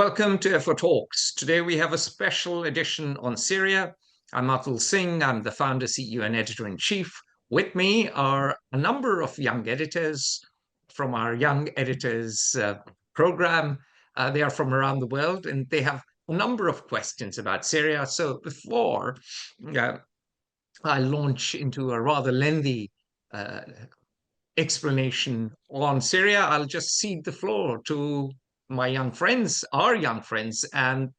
Welcome to FO Talks. Today we have a special edition on Syria. I'm Atul Singh. I'm the founder, CEO, and editor-in-chief. With me are a number of young editors from our Young Editors program. They are from around the world, and they have a number of questions about Syria. So before I launch into a rather lengthy explanation on Syria, I'll just cede the floor to my young friends, our young friends, and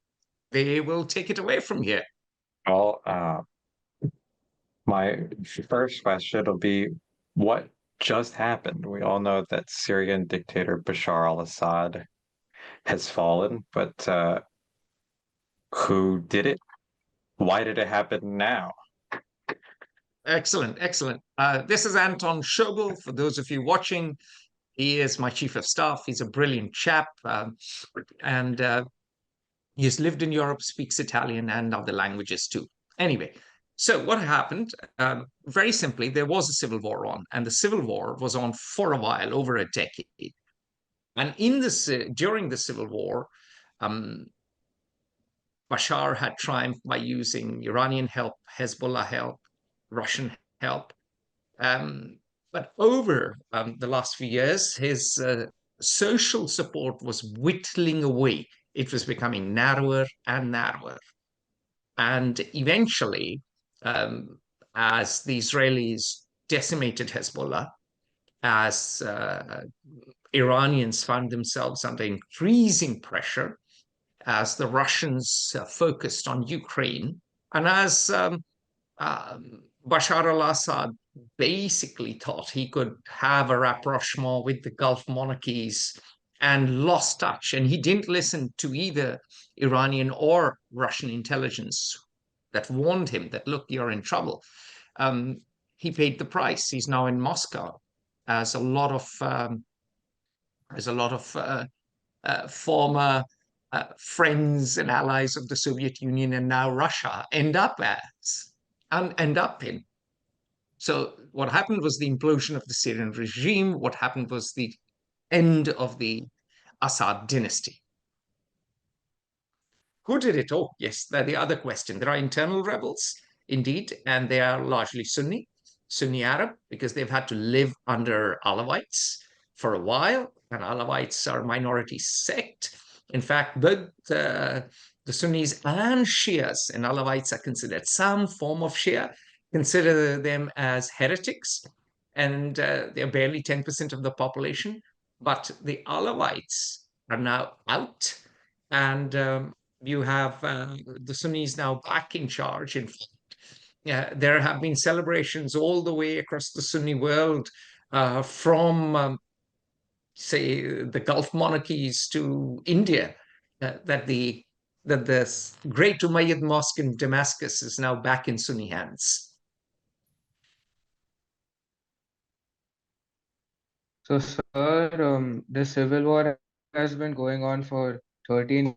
they will take it away from here. Well, my first question will be, what just happened? We all know that Syrian dictator Bashar al-Assad has fallen, but who did it? Why did it happen now? Excellent, excellent. This is Anton Schobel. For those of you watching, he is my chief of staff. He's a brilliant chap, and he's lived in Europe, speaks Italian and other languages too. Anyway, so what happened? Very simply, there was a civil war on, and the civil war was on for a while, over a decade. And during the civil war, um, Bashar had triumphed by using Iranian help, Hezbollah help, Russian help. But over the last few years, his social support was whittling away. It was becoming narrower and narrower. And eventually, as the Israelis decimated Hezbollah, as Iranians found themselves under increasing pressure, as the Russians focused on Ukraine, and as Bashar al-Assad basically thought he could have a rapprochement with the Gulf monarchies and lost touch. And he didn't listen to either Iranian or Russian intelligence that warned him that, look, you're in trouble. He paid the price. He's now in Moscow, as a lot of former friends and allies of the Soviet Union and now Russia end up in. So what happened was the implosion of the Syrian regime. What happened was the end of the Assad dynasty. Who did it all? Yes, that's the other question. There are internal rebels, indeed, and they are largely Sunni Arab, because they've had to live under Alawites for a while, and Alawites are a minority sect. In fact, both the Sunnis and Shias and Alawites are considered some form of Shia, consider them as heretics, and they're barely 10% of the population. But the Alawites are now out, and you have the Sunnis now back in charge. In fact, there have been celebrations all the way across the Sunni world, from say the Gulf monarchies to India, that the Great Umayyad Mosque in Damascus is now back in Sunni hands. So, sir, the civil war has been going on for 13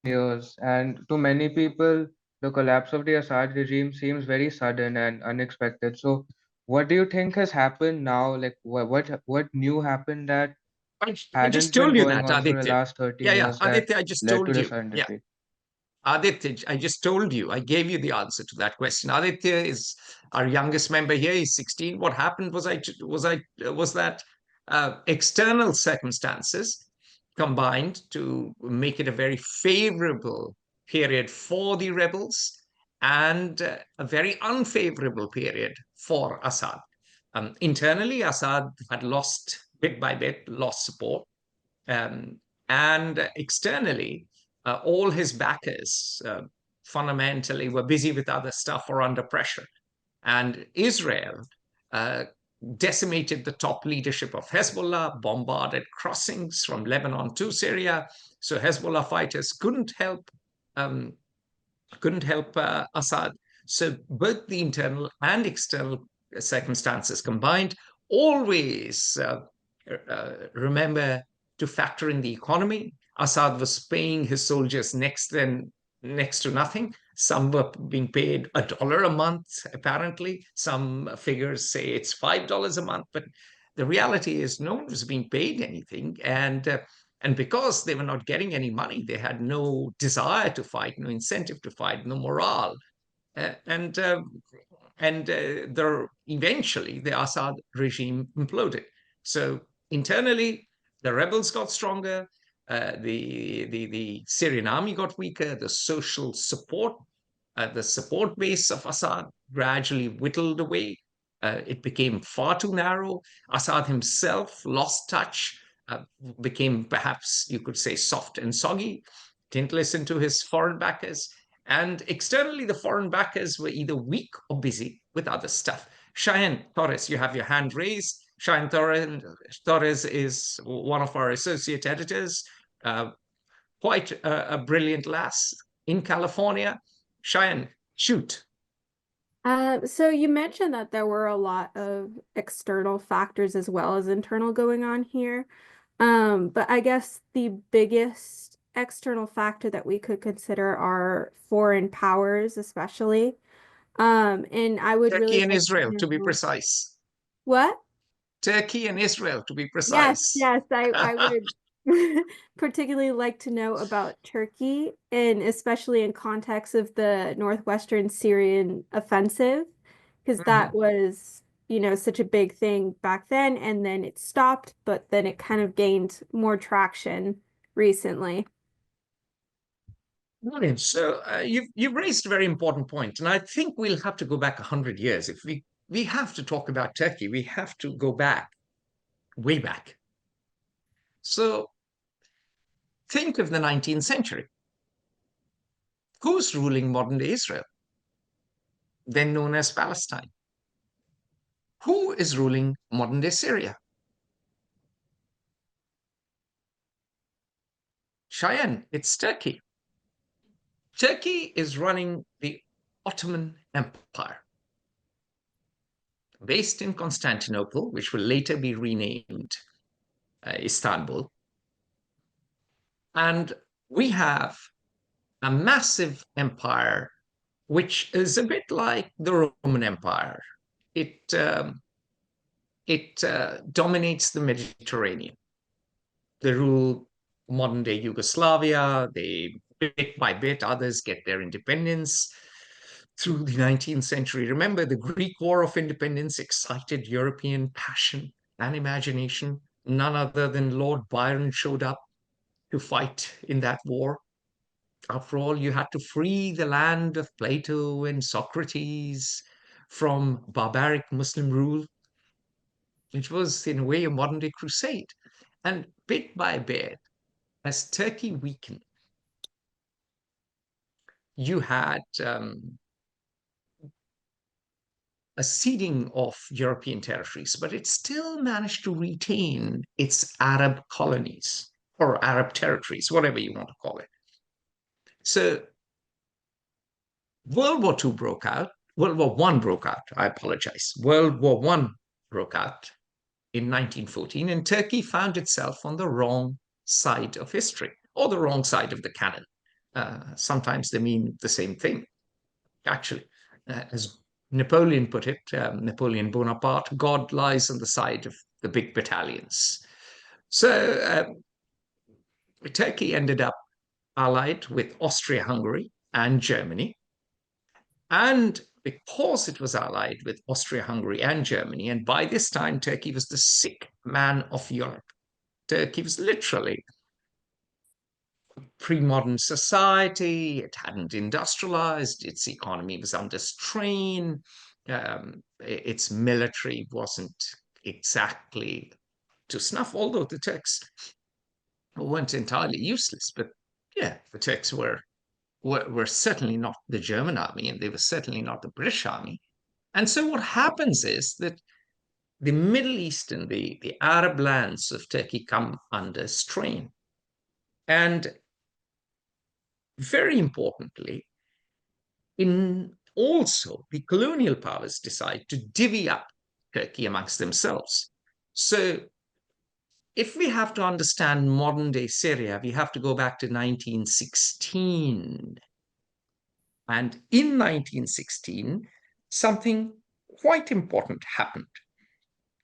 years, and to many people, the collapse of the Assad regime seems very sudden and unexpected. So, what do you think has happened now? Like, what new happened that I just hadn't been told you going that, on for the Aditya. last 13 Yeah, years that Aditya, I just led to told the you. sudden Yeah, defeat? Aditya, I just told you. I gave you the answer to that question. Aditya is our youngest member here. He's 16. What happened was that external circumstances combined to make it a very favorable period for the rebels and a very unfavorable period for Assad. Internally, Assad had lost, bit by bit, lost support. And externally, all his backers fundamentally were busy with other stuff or under pressure. And Israel decimated the top leadership of Hezbollah, bombarded crossings from Lebanon to Syria. So Hezbollah fighters couldn't help Assad. So both the internal and external circumstances combined. Always remember to factor in the economy. Assad was paying his soldiers next to nothing. Some were being paid $1 a month, apparently. Some figures say it's $5 a month, but the reality is no one was being paid anything. And And because they were not getting any money, they had no desire to fight, no incentive to fight, no morale. Uh, and uh, eventually the Assad regime imploded. So internally, the rebels got stronger, the Syrian army got weaker, the support base of Assad gradually whittled away. It became far too narrow. Assad himself lost touch, became perhaps you could say soft and soggy, didn't listen to his foreign backers. And externally, the foreign backers were either weak or busy with other stuff. Cheyenne Torres, you have your hand raised. Cheyenne Torres is one of our associate editors, uh, quite a brilliant lass in California. Cheyenne, shoot. So you mentioned that there were a lot of external factors as well as internal going on here. But I guess the biggest external factor that we could consider are foreign powers, especially. And I would really Turkey and like Israel, to to be know precise. what? Turkey and Israel, to be Yes, precise. yes, I would particularly like to know about Turkey, and especially in context of the northwestern Syrian offensive, because that Mhm. was, such a big thing back then, and then it stopped, but then it kind of gained more traction recently. Brilliant. So you've raised a very important point, and I think we'll have to go back 100 years if we have to talk about Turkey. We have to go back, way back. So think of the 19th century. Who's ruling modern day Israel, then known as Palestine? Who is ruling modern day Syria? Cheyenne, it's Turkey. Turkey is running the Ottoman Empire, based in Constantinople, which will later be renamed Istanbul. And we have a massive empire, which is a bit like the Roman Empire. It dominates the Mediterranean. They rule modern day Yugoslavia. They, bit by bit, others get their independence through the 19th century. Remember, the Greek War of Independence excited European passion and imagination. None other than Lord Byron showed up to fight in that war. After all, you had to free the land of Plato and Socrates from barbaric Muslim rule. It was, in a way, a modern day crusade. And bit by bit, as Turkey weakened, you had a ceding of European territories, but it still managed to retain its Arab colonies or Arab territories, whatever you want to call it. So World War II broke out. World War One broke out. I apologize. World War One broke out in 1914, and Turkey found itself on the wrong side of history or the wrong side of the canon. Sometimes they mean the same thing, actually. As Napoleon put it, Napoleon Bonaparte, God lies on the side of the big battalions. So Turkey ended up allied with Austria Hungary and Germany. And because it was allied with Austria Hungary and Germany, and by this time, Turkey was the sick man of Europe. Turkey was literally pre-modern society. It hadn't industrialized. Its economy was under strain. Its military wasn't exactly to snuff, although the Turks weren't entirely useless. But yeah, the Turks were certainly not the German army, and they were certainly not the British army. And so what happens is that the Middle East and the Arab lands of Turkey come under strain. And very importantly, in also the colonial powers decide to divvy up Turkey amongst themselves. So if we have to understand modern day Syria, we have to go back to 1916. And in 1916, something quite important happened.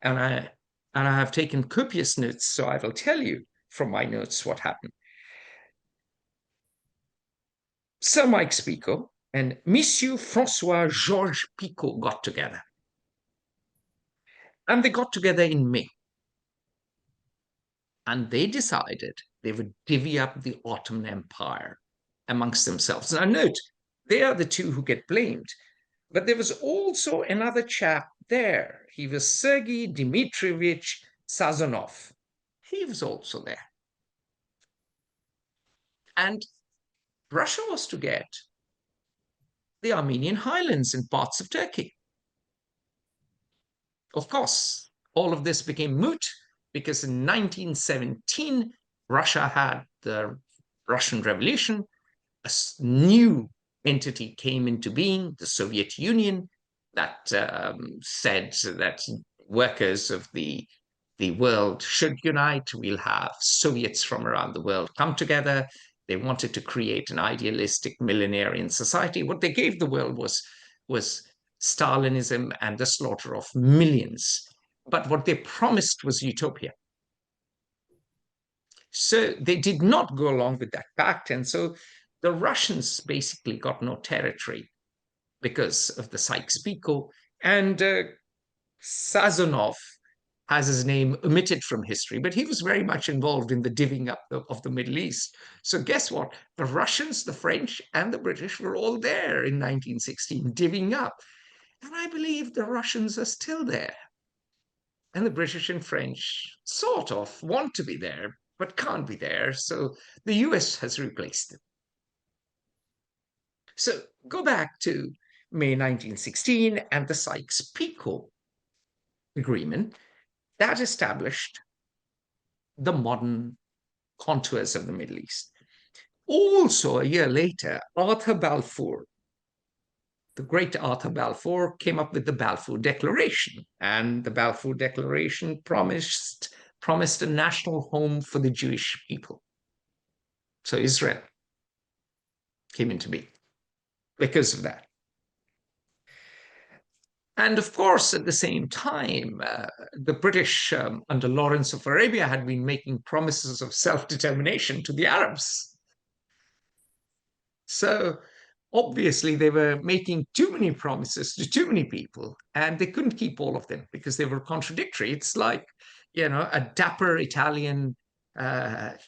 And I have taken copious notes, so I will tell you from my notes what happened. Sir Mike-Picot and Monsieur Francois Georges Picot got together. And they got together in May. And they decided they would divvy up the Ottoman Empire amongst themselves. Now, note, they are the two who get blamed. But there was also another chap there. He was Sergei Dmitrievich Sazonov. He was also there. And Russia was to get the Armenian highlands and parts of Turkey. Of course, all of this became moot because in 1917, Russia had the Russian Revolution. A new entity came into being, the Soviet Union, that said that workers of the world should unite. We'll have Soviets from around the world come together. They wanted to create an idealistic millenarian society. What they gave the world was Stalinism and the slaughter of millions. But what they promised was utopia. So they did not go along with that pact. And so the Russians basically got no territory because of the Sykes-Picot. And Sazonov has his name omitted from history, but he was very much involved in the divvying up of the Middle East. So guess what? The Russians, the French, and the British were all there in 1916, divvying up. And I believe the Russians are still there. And the British and French sort of want to be there, but can't be there. So the US has replaced them. So go back to May 1916 and the Sykes-Picot Agreement that established the modern contours of the Middle East. Also, a year later, Arthur Balfour, the great Arthur Balfour, came up with the Balfour Declaration. And the Balfour Declaration promised a national home for the Jewish people. So Israel came into being because of that. And of course, at the same time, the British under Lawrence of Arabia had been making promises of self-determination to the Arabs. So obviously they were making too many promises to too many people, and they couldn't keep all of them because they were contradictory. It's like, you know, a dapper Italian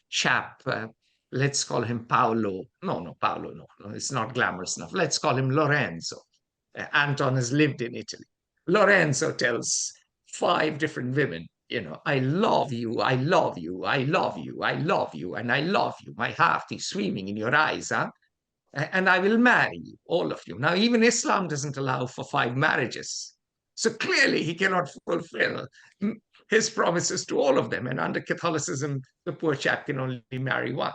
chap, let's call him Paolo. No, it's not glamorous enough. Let's call him Lorenzo. Anton has lived in Italy. Lorenzo tells 5 different women, you know, I love you, I love you, I love you, I love you, and I love you. My heart is swimming in your eyes, huh? And I will marry you, all of you. Now, even Islam doesn't allow for 5 marriages. So clearly he cannot fulfill his promises to all of them. And under Catholicism, the poor chap can only marry once.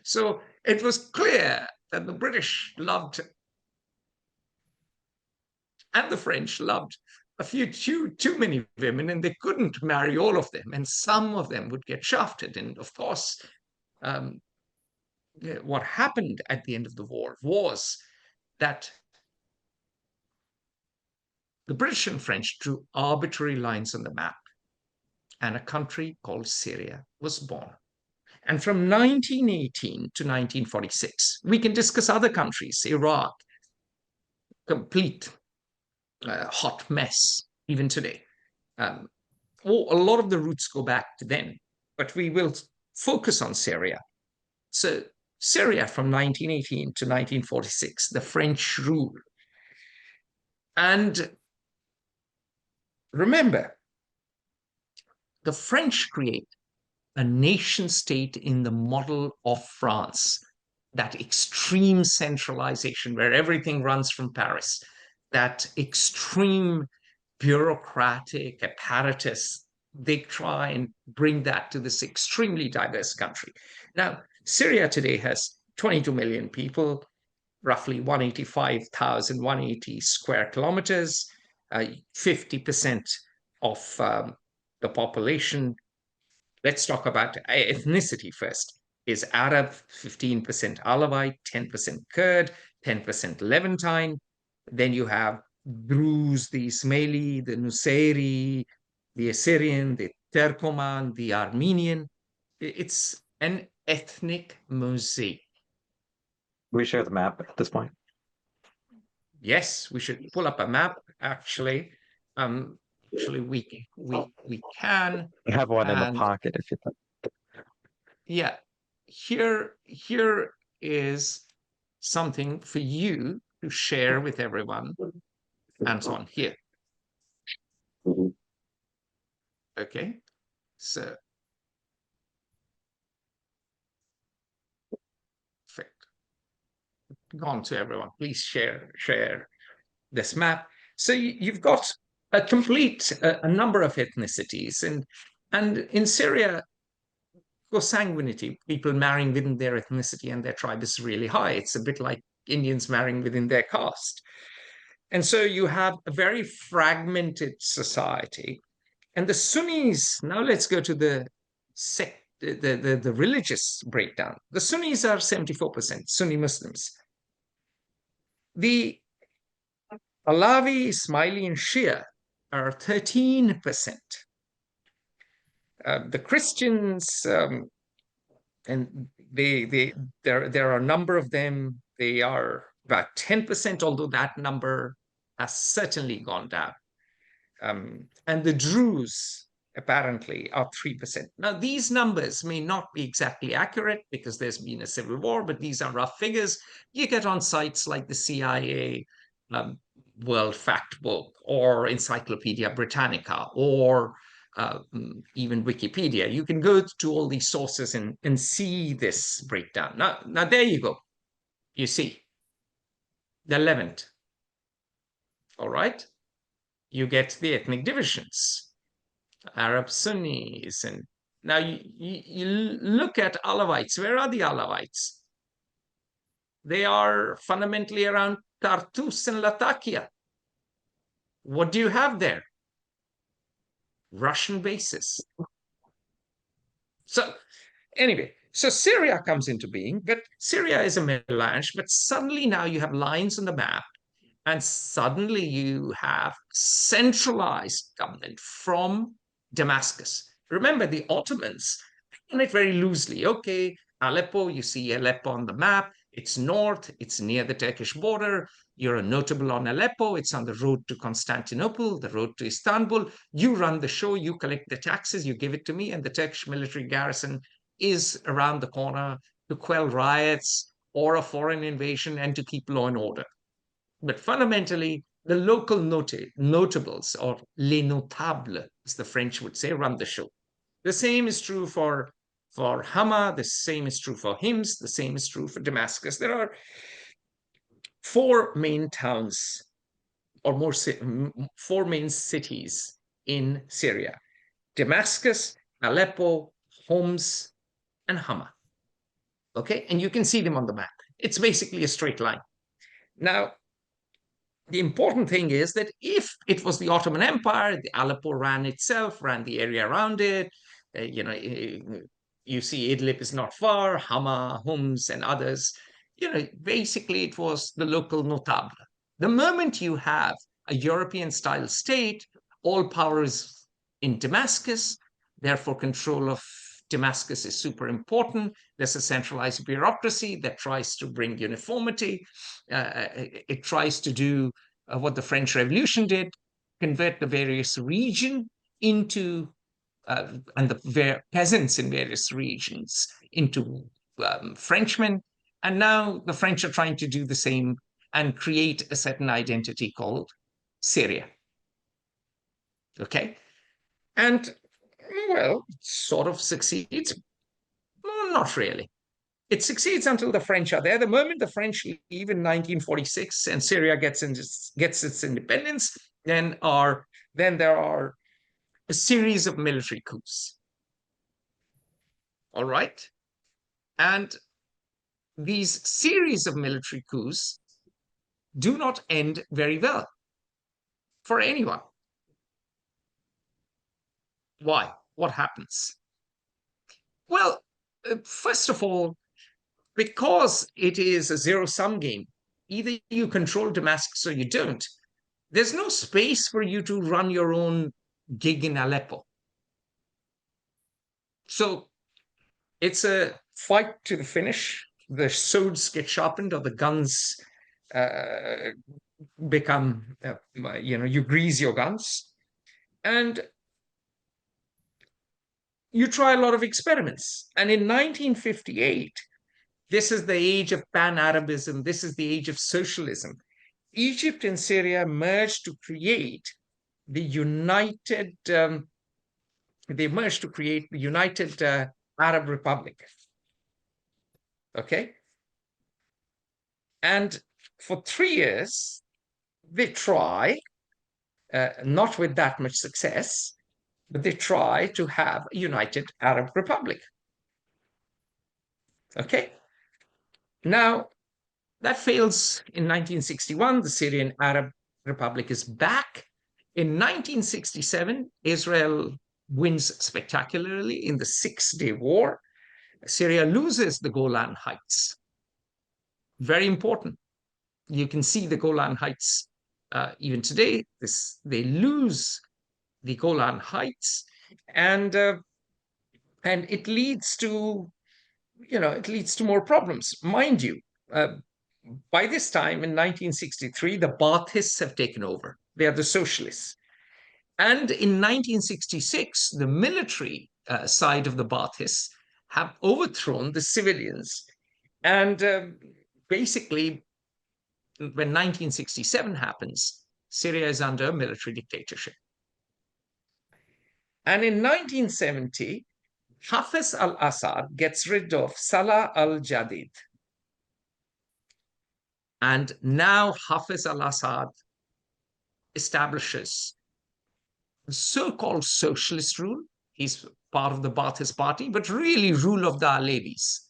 So it was clear that the British loved and the French loved a few too many women, and they couldn't marry all of them, and some of them would get shafted. And of course, what happened at the end of the war was that the British and French drew arbitrary lines on the map, and a country called Syria was born. And from 1918 to 1946, we can discuss other countries, Iraq, complete hot mess, even today. A lot of the roots go back to then, but we will focus on Syria. So Syria from 1918 to 1946, the French rule. And remember, the French create a nation state in the model of France, that extreme centralization where everything runs from Paris, that extreme bureaucratic apparatus. They try and bring that to this extremely diverse country. Now, Syria today has 22 million people, roughly 185,000, 180 square kilometers, 50% of the population. Let's talk about ethnicity first. Is Arab, 15% Alawite, 10% Kurd, 10% Levantine. Then you have Druze, the Ismaili, the Nusayri, the Assyrian, the Turkoman, the Armenian. It's an ethnic mosaic. We share the map at this point. Yes, we should pull up a map, actually. Actually, we can. I have one in the And pocket if you think. yeah, here is something for you to share with everyone, and so on here. Okay, so perfect. Gone to everyone. Please share this map. So you've got a complete a number of ethnicities, and in Syria, consanguinity, people marrying within their ethnicity and their tribe, is really high. It's a bit like Indians marrying within their caste. And so you have a very fragmented society. And the Sunnis, now let's go to the sect, the religious breakdown. The Sunnis are 74% Sunni Muslims. The Alawi, Ismaili, and Shia are 13%. The Christians, and there are a number of them. They are about 10%, although that number has certainly gone down. And the Druze apparently are 3%. Now, these numbers may not be exactly accurate because there's been a civil war, but these are rough figures. You get on sites like the CIA World Factbook or Encyclopedia Britannica or even Wikipedia. You can go to all these sources and see this breakdown. Now there you go. You see the Levant. All right. You get the ethnic divisions, Arab Sunnis. And now you look at Alawites. Where are the Alawites? They are fundamentally around Tartus and Latakia. What do you have there? Russian bases. So anyway, so Syria comes into being, but Syria is a melange, but suddenly now you have lines on the map, and suddenly you have centralized government from Damascus. Remember, the Ottomans done it very loosely. Okay, Aleppo, you see Aleppo on the map. It's north, it's near the Turkish border. You're a notable on Aleppo. It's on the road to Constantinople, the road to Istanbul. You run the show, you collect the taxes, you give it to me, and the Turkish military garrison is around the corner to quell riots or a foreign invasion and to keep law and order. But fundamentally, the local notables, or les notables, as the French would say, run the show. The same is true for Hama, the same is true for Hims, the same is true for Damascus. There are four main towns, or more, four main cities in Syria: Damascus, Aleppo, Homs, and Hama. Okay, and you can see them on the map. It's basically a straight line. Now, the important thing is that if it was the Ottoman Empire, the Aleppo ran itself, ran the area around it. You see Idlib is not far, Hama, Homs, and others. Basically it was the local notable. The moment you have a European-style state, all power is in Damascus, therefore control of Damascus is super important. There's a centralized bureaucracy that tries to bring uniformity. It tries to do what the French Revolution did, convert the various regions into, and the peasants in various regions into Frenchmen. And now the French are trying to do the same and create a certain identity called Syria. Okay? And well, it sort of succeeds. Well, not really. It succeeds until the French are there. The moment the French leave in 1946 and Syria gets its independence, then there are a series of military coups. All right? And these series of military coups do not end very well for anyone. Why? What happens? Well, first of all, because it is a zero-sum game, either you control Damascus or you don't. There's no space for you to run your own gig in Aleppo. So It's a fight to the finish. The swords get sharpened, or the guns become, you grease your guns, and you try a lot of experiments. And in 1958, this is the age of pan-Arabism. This is the age of socialism. Egypt and Syria merged to create the United. They merged to create the United Arab Republic. Okay, and for 3 years they try, not with that much success, but they try to have a United Arab Republic. Okay, now that fails in 1961. The Syrian Arab Republic is back. In 1967, Israel wins spectacularly in the 6-day war. Syria loses the Golan Heights. Very important. You can see the Golan Heights even today. They lose the Golan Heights, and it leads to, more problems. Mind you, by this time in 1963, the Baathists have taken over. They are the socialists. And in 1966, the military side of the Baathists have overthrown the civilians. And basically, when 1967 happens, Syria is under a military dictatorship. And in 1970, Hafez al-Assad gets rid of Salah al-Jadid. And now Hafez al-Assad establishes so-called socialist rule. He's part of the Ba'athist party, but really rule of the Alevis.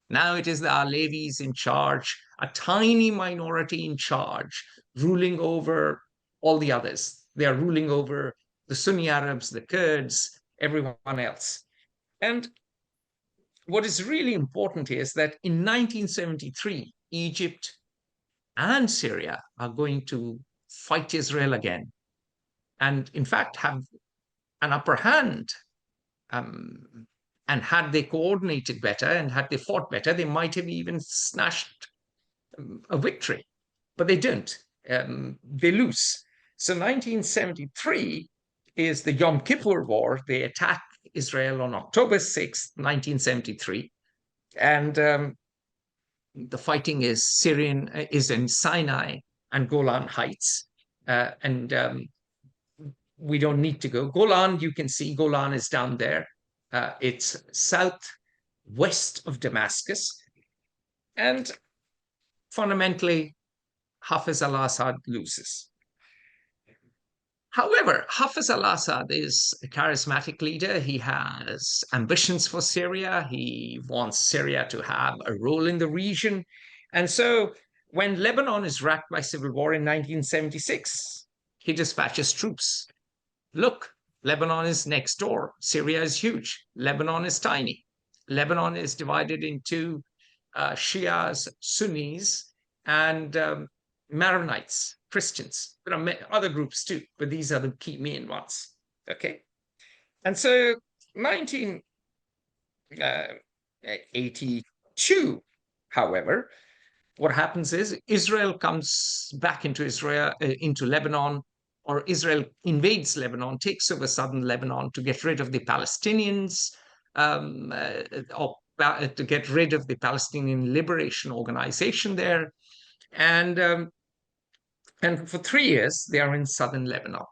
Now it is the Alevis in charge, a tiny minority in charge, ruling over all the others. They are ruling over the Sunni Arabs, the Kurds, everyone else. And what is really important is that in 1973, Egypt and Syria are going to fight Israel again, and in fact have an upper hand. And had they coordinated better and had they fought better, they might have even snatched a victory. But they don't. They lose. So 1973 is the Yom Kippur War. They attack Israel on October 6th, 1973. And the fighting is in Sinai and Golan Heights. We don't need to go. Golan, you can see Golan is down there. It's southwest of Damascus. And fundamentally, Hafez al-Assad loses. However, Hafez al-Assad is a charismatic leader. He has ambitions for Syria. He wants Syria to have a role in the region. And so when Lebanon is racked by civil war in 1976, he dispatches troops. Look, Lebanon is next door. Syria is huge. Lebanon is tiny. Lebanon is divided into Shias, Sunnis, and Maronites, Christians. There are other groups too, but these are the key main ones. Okay, and so 1982, however, what happens is Israel comes back into Lebanon, or Israel invades Lebanon, takes over southern Lebanon to get rid of the Palestinians, or to get rid of the Palestinian Liberation Organization there. And for 3 years, they are in southern Lebanon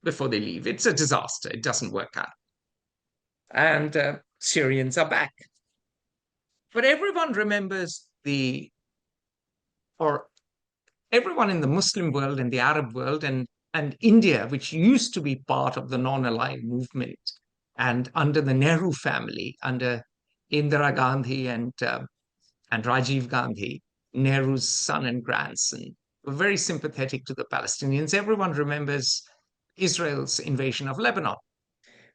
before they leave. It's a disaster. It doesn't work out. And Syrians are back. But everyone remembers everyone in the Muslim world, in the Arab world, and India, which used to be part of the non-aligned movement, and under the Nehru family, under Indira Gandhi and Rajiv Gandhi, Nehru's son and grandson, were very sympathetic to the Palestinians. Everyone remembers Israel's invasion of Lebanon.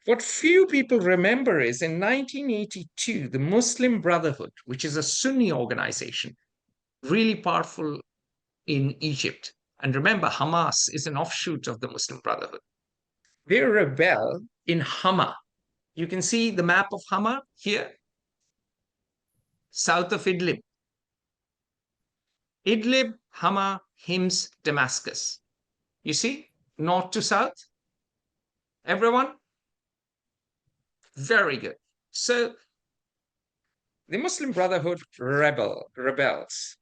What few people remember is in 1982, the Muslim Brotherhood, which is a Sunni organization, really powerful in Egypt. And remember, Hamas is an offshoot of the Muslim Brotherhood. They rebel in Hama. You can see the map of Hama here. south of Idlib. Idlib, Hama, Hims, Damascus. You see, north to south. Everyone? Very good. So the Muslim Brotherhood rebels.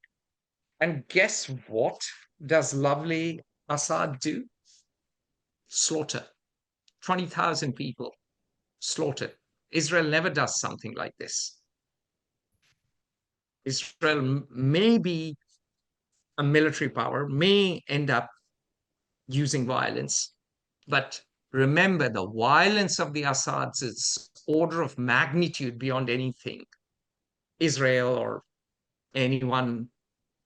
And guess what does lovely Assad do? Slaughter. 20,000 people slaughtered. Israel never does something like this. Israel may be a military power, may end up using violence, but remember, the violence of the Assads is order of magnitude beyond anything Israel or anyone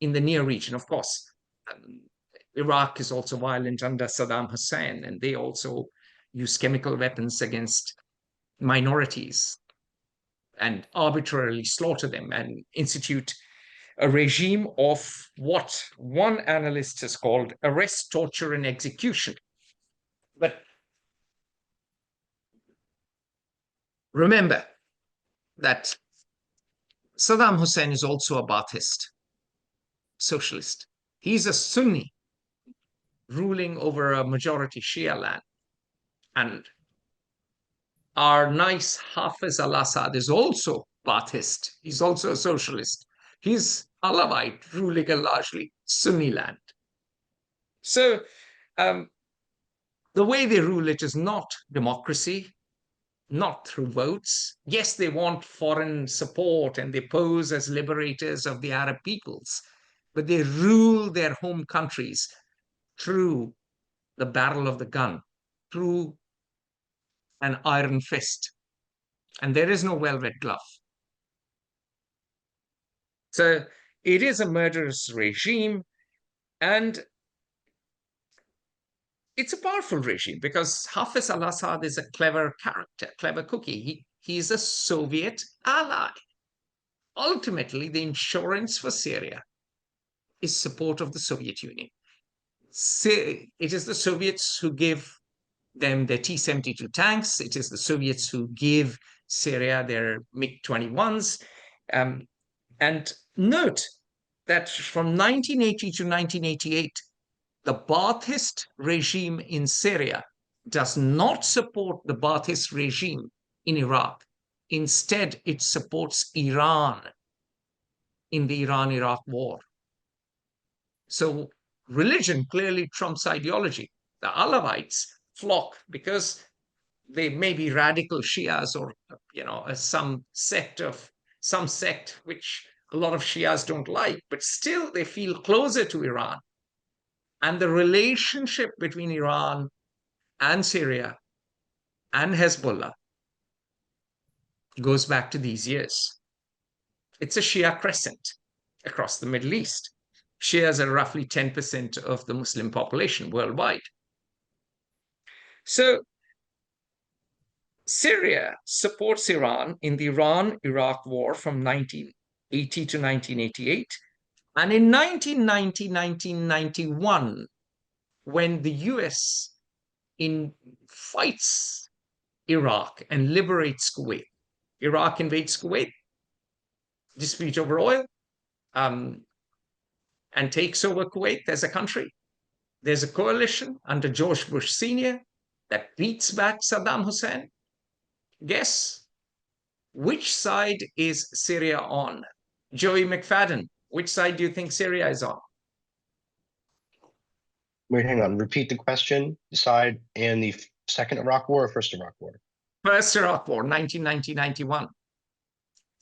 in the near region. Of course, Iraq is also violent under Saddam Hussein, and they also use chemical weapons against minorities and arbitrarily slaughter them and institute a regime of what one analyst has called arrest, torture, and execution. But remember that Saddam Hussein is also a Ba'athist socialist. He's a Sunni ruling over a majority Shia land. And our nice Hafiz al-Assad is also Ba'athist. He's also a socialist. He's Alawite, ruling a largely Sunni land. So the way they rule it is not democracy, not through votes. Yes, they want foreign support and they pose as liberators of the Arab peoples, but they rule their home countries through the barrel of the gun, through an iron fist. And there is no velvet glove. So it is a murderous regime, and it's a powerful regime because Hafiz al-Assad is a clever character, clever cookie. He's a Soviet ally. Ultimately, the insurance for Syria is support of the Soviet Union. It is the Soviets who give them their T-72 tanks. It is the Soviets who give Syria their MiG-21s. And note that from 1980 to 1988, the Ba'athist regime in Syria does not support the Ba'athist regime in Iraq. Instead, it supports Iran in the Iran-Iraq war. So religion clearly trumps ideology. The Alawites flock because they may be radical Shias or, some sect which a lot of Shias don't like, but still they feel closer to Iran. And the relationship between Iran and Syria and Hezbollah goes back to these years. It's a Shia crescent across the Middle East. Shias are roughly 10% of the Muslim population worldwide. So Syria supports Iran in the Iran-Iraq war from 1980 to 1988. And in 1990, 1991, when the US fights Iraq and liberates Kuwait, Iraq invades Kuwait, dispute over oil, and takes over Kuwait as a country. There's a coalition under George Bush Sr. that beats back Saddam Hussein. Guess which side is Syria on? Joey McFadden, which side do you think Syria is on? Wait, hang on. Repeat the question. The side in the second Iraq War or first Iraq War? First Iraq War, 1990-91.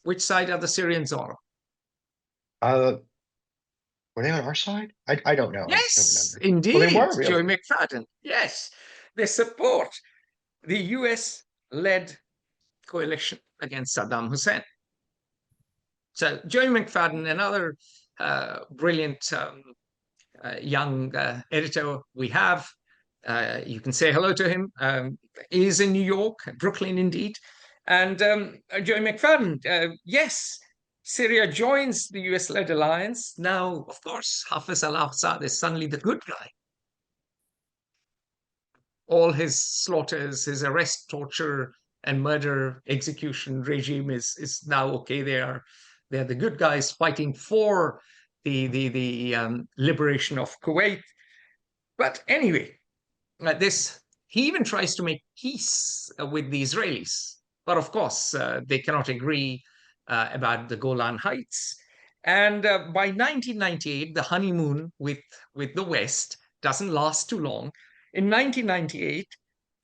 Which side are the Syrians on? Were they on our side? I don't know. Yes, I don't indeed. Well, they were, really. Joey McFadden. Yes, they support the US-led coalition against Saddam Hussein. So Joey McFadden, another brilliant young editor we have, you can say hello to him, is in New York, Brooklyn indeed. And Joey McFadden, yes, Syria joins the US-led alliance. Now, of course, Hafiz al-Assad is suddenly the good guy. All his slaughters, his arrest, torture, and murder execution regime is now okay. They are They're the good guys fighting for the liberation of Kuwait. But anyway, he even tries to make peace with the Israelis. But of course, they cannot agree about the Golan Heights. And by 1998, the honeymoon with the West doesn't last too long. In 1998,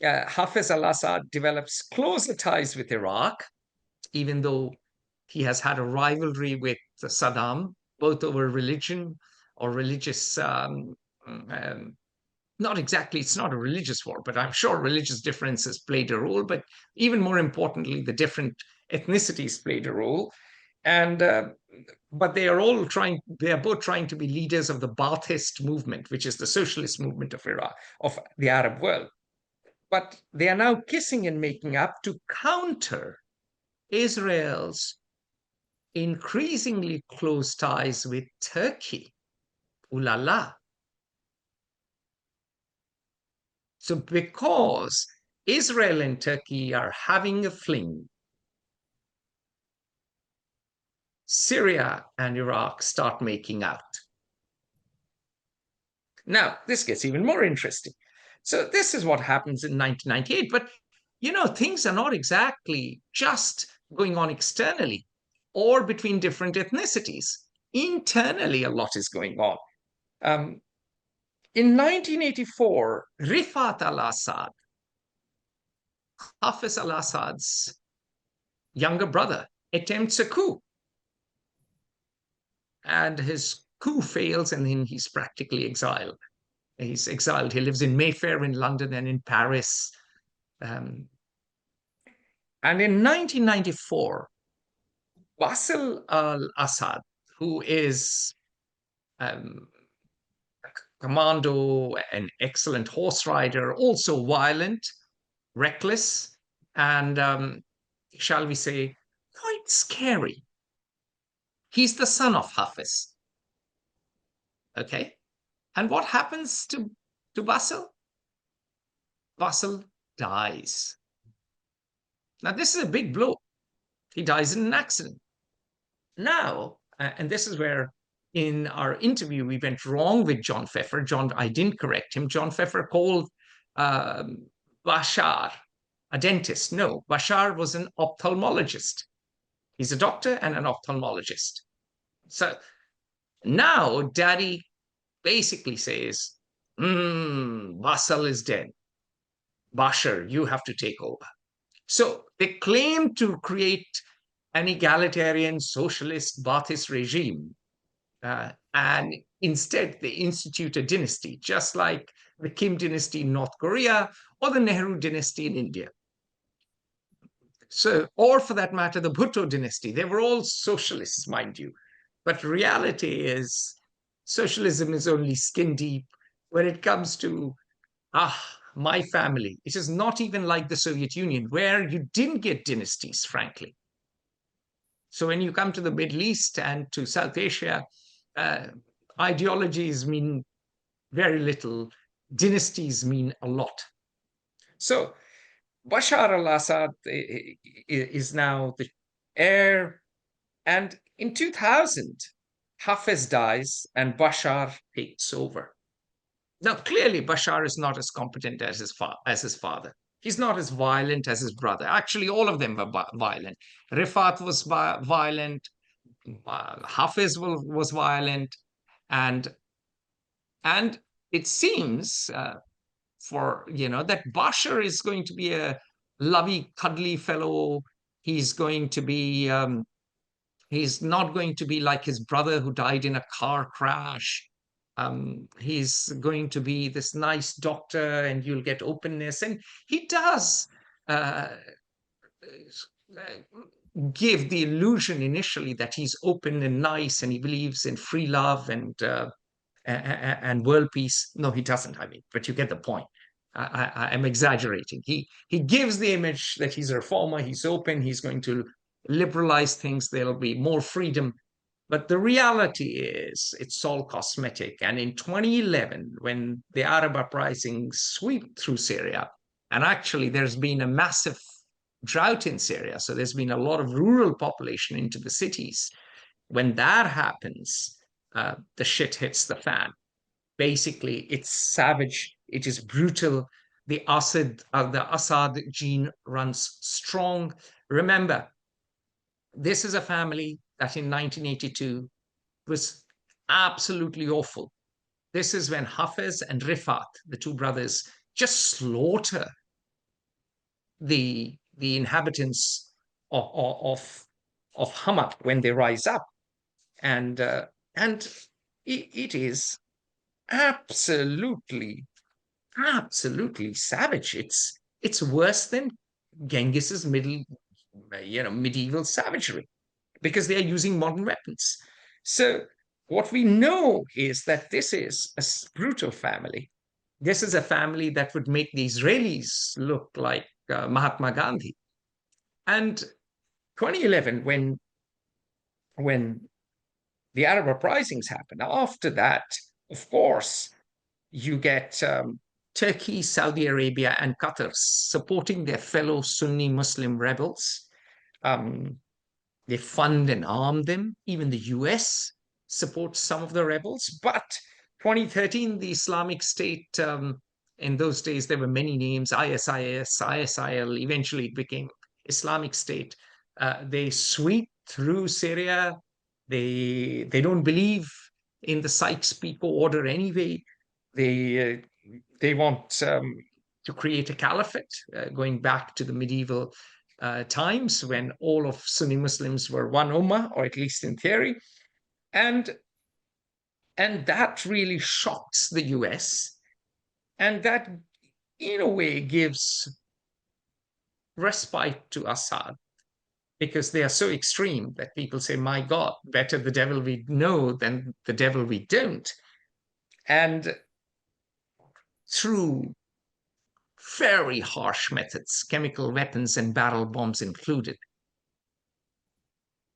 Hafez al-Assad develops closer ties with Iraq, even though he has had a rivalry with Saddam, both over religion or religious not exactly, it's not a religious war, but I'm sure religious differences played a role. But even more importantly, the different ethnicities played a role. And but they are both trying to be leaders of the Ba'athist movement, which is the socialist movement of Iraq, of the Arab world. But they are now kissing and making up to counter Israel's increasingly close ties with Turkey. Ooh la la. So because Israel and Turkey are having a fling, Syria and Iraq start making out. Now, this gets even more interesting. So this is what happens in 1998. But, things are not exactly just going on externally or between different ethnicities. Internally, a lot is going on. In 1984, Rifat al-Assad, Hafez al-Assad's younger brother, attempts a coup. And his coup fails, and then he's practically exiled. He's exiled. He lives in Mayfair in London and in Paris. And in 1994, Basil al-Assad, who is commando, an excellent horse rider, also violent, reckless, and shall we say, quite scary. He's the son of Hafez. Okay? And what happens to Basil? Basil dies. Now, this is a big blow. He dies in an accident. Now, and this is where in our interview we went wrong with John Pfeffer. I didn't correct him. John Pfeffer called Bashar a dentist. No, Bashar was an ophthalmologist. He's a doctor and an ophthalmologist. So now Daddy basically says, Basil is dead. Bashar, you have to take over. So they claim to create an egalitarian, socialist, Ba'athist regime. And instead, they institute a dynasty, just like the Kim dynasty in North Korea or the Nehru dynasty in India. So, or for that matter, the Bhutto dynasty. They were all socialists, mind you. But reality is, socialism is only skin deep when it comes to, my family. It is not even like the Soviet Union, where you didn't get dynasties, frankly. So when you come to the Middle East and to South Asia, ideologies mean very little. Dynasties mean a lot. So Bashar al-Assad is now the heir. And in 2000, Hafez dies and Bashar takes over. Now, clearly, Bashar is not as competent as his father. He's not as violent as his brother. Actually, all of them were violent. Rifat was violent. Hafez was violent. And it seems that Bashar is going to be a lovey, cuddly fellow. He's going to be, he's not going to be like his brother who died in a car crash. He's going to be this nice doctor and you'll get openness. And he does give the illusion initially that he's open and nice and he believes in free love and world peace. No, he doesn't, but you get the point. I'm exaggerating. He gives the image that he's a reformer, he's open, he's going to liberalize things, there'll be more freedom. But the reality is it's all cosmetic. And in 2011, when the Arab uprisings sweep through Syria, and actually there's been a massive drought in Syria, so there's been a lot of rural population into the cities. when that happens, the shit hits the fan. Basically, it's savage, it is brutal. The Assad gene runs strong. Remember, this is a family that in 1982 was absolutely awful. This is when Hafez and Rifat, the two brothers, just slaughter the inhabitants of Hama when they rise up, and it is absolutely savage. It's worse than Genghis's medieval savagery, because they are using modern weapons. So what we know is that this is a brutal family. This is a family that would make the Israelis look like Mahatma Gandhi. And 2011, when the Arab uprisings happened, after that, of course, you get Turkey, Saudi Arabia, and Qatar supporting their fellow Sunni Muslim rebels. They fund and arm them. Even the US supports some of the rebels. But 2013, the Islamic State, in those days, there were many names, ISIS, ISIL, eventually it became Islamic State. They sweep through Syria. They don't believe in the Sykes-Picot order anyway. They want to create a caliphate, going back to the medieval times when all of Sunni Muslims were one ummah, or at least in theory. And that really shocks the US. And that, in a way, gives respite to Assad, because they are so extreme that people say, my God, better the devil we know than the devil we don't. And through very harsh methods, chemical weapons and barrel bombs included,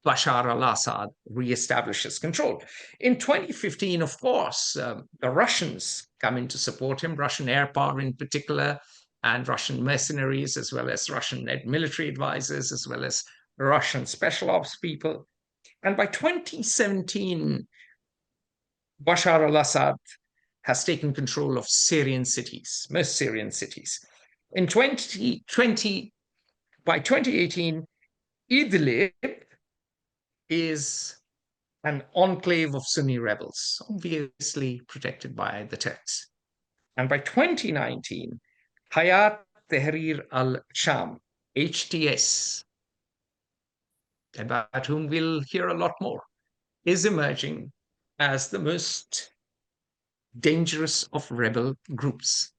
Bashar al-Assad reestablishes control. In 2015, of course, the Russians come in to support him, Russian air power in particular, and Russian mercenaries, as well as Russian military advisors, as well as Russian special ops people. And by 2017, Bashar al-Assad has taken control of Syrian cities, most Syrian cities. In 2020, by 2018, Idlib is an enclave of Sunni rebels, obviously protected by the Turks. And by 2019, Hayat Tahrir al-Sham, HTS, about whom we'll hear a lot more, is emerging as the most dangerous of rebel groups.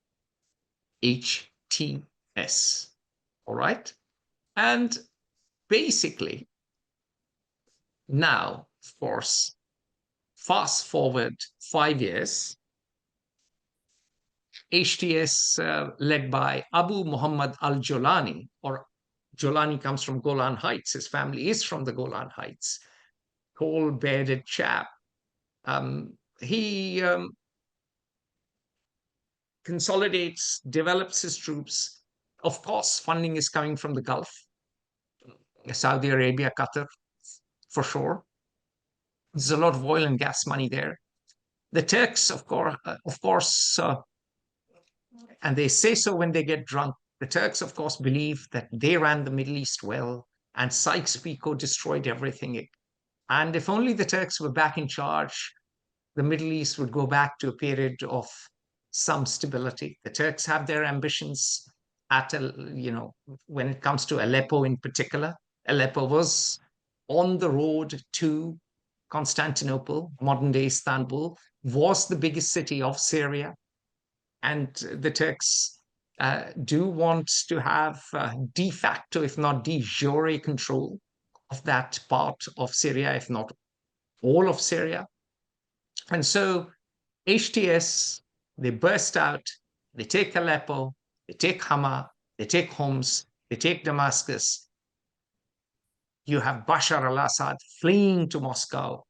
HTS. All right? And basically, now, of course, fast forward 5 years, HTS led by Abu Muhammad al-Jolani, or Jolani comes from Golan Heights. His family is from the Golan Heights. Cold-bearded chap. He consolidates, develops his troops. Of course, funding is coming from the Gulf, Saudi Arabia, Qatar, for sure. There's a lot of oil and gas money there. The Turks, of course, and they say so when they get drunk, the Turks, of course, believe that they ran the Middle East well, and Sykes-Picot destroyed everything. And if only the Turks were back in charge, the Middle East would go back to a period of some stability. The Turks have their ambitions when it comes to Aleppo in particular. Aleppo was on the road to Constantinople, modern-day Istanbul, was the biggest city of Syria. And the Turks do want to have de facto, if not de jure, control of that part of Syria, if not all of Syria. And so HTS, they burst out, they take Aleppo, they take Hama, they take Homs, they take Damascus. You have Bashar al-Assad fleeing to Moscow,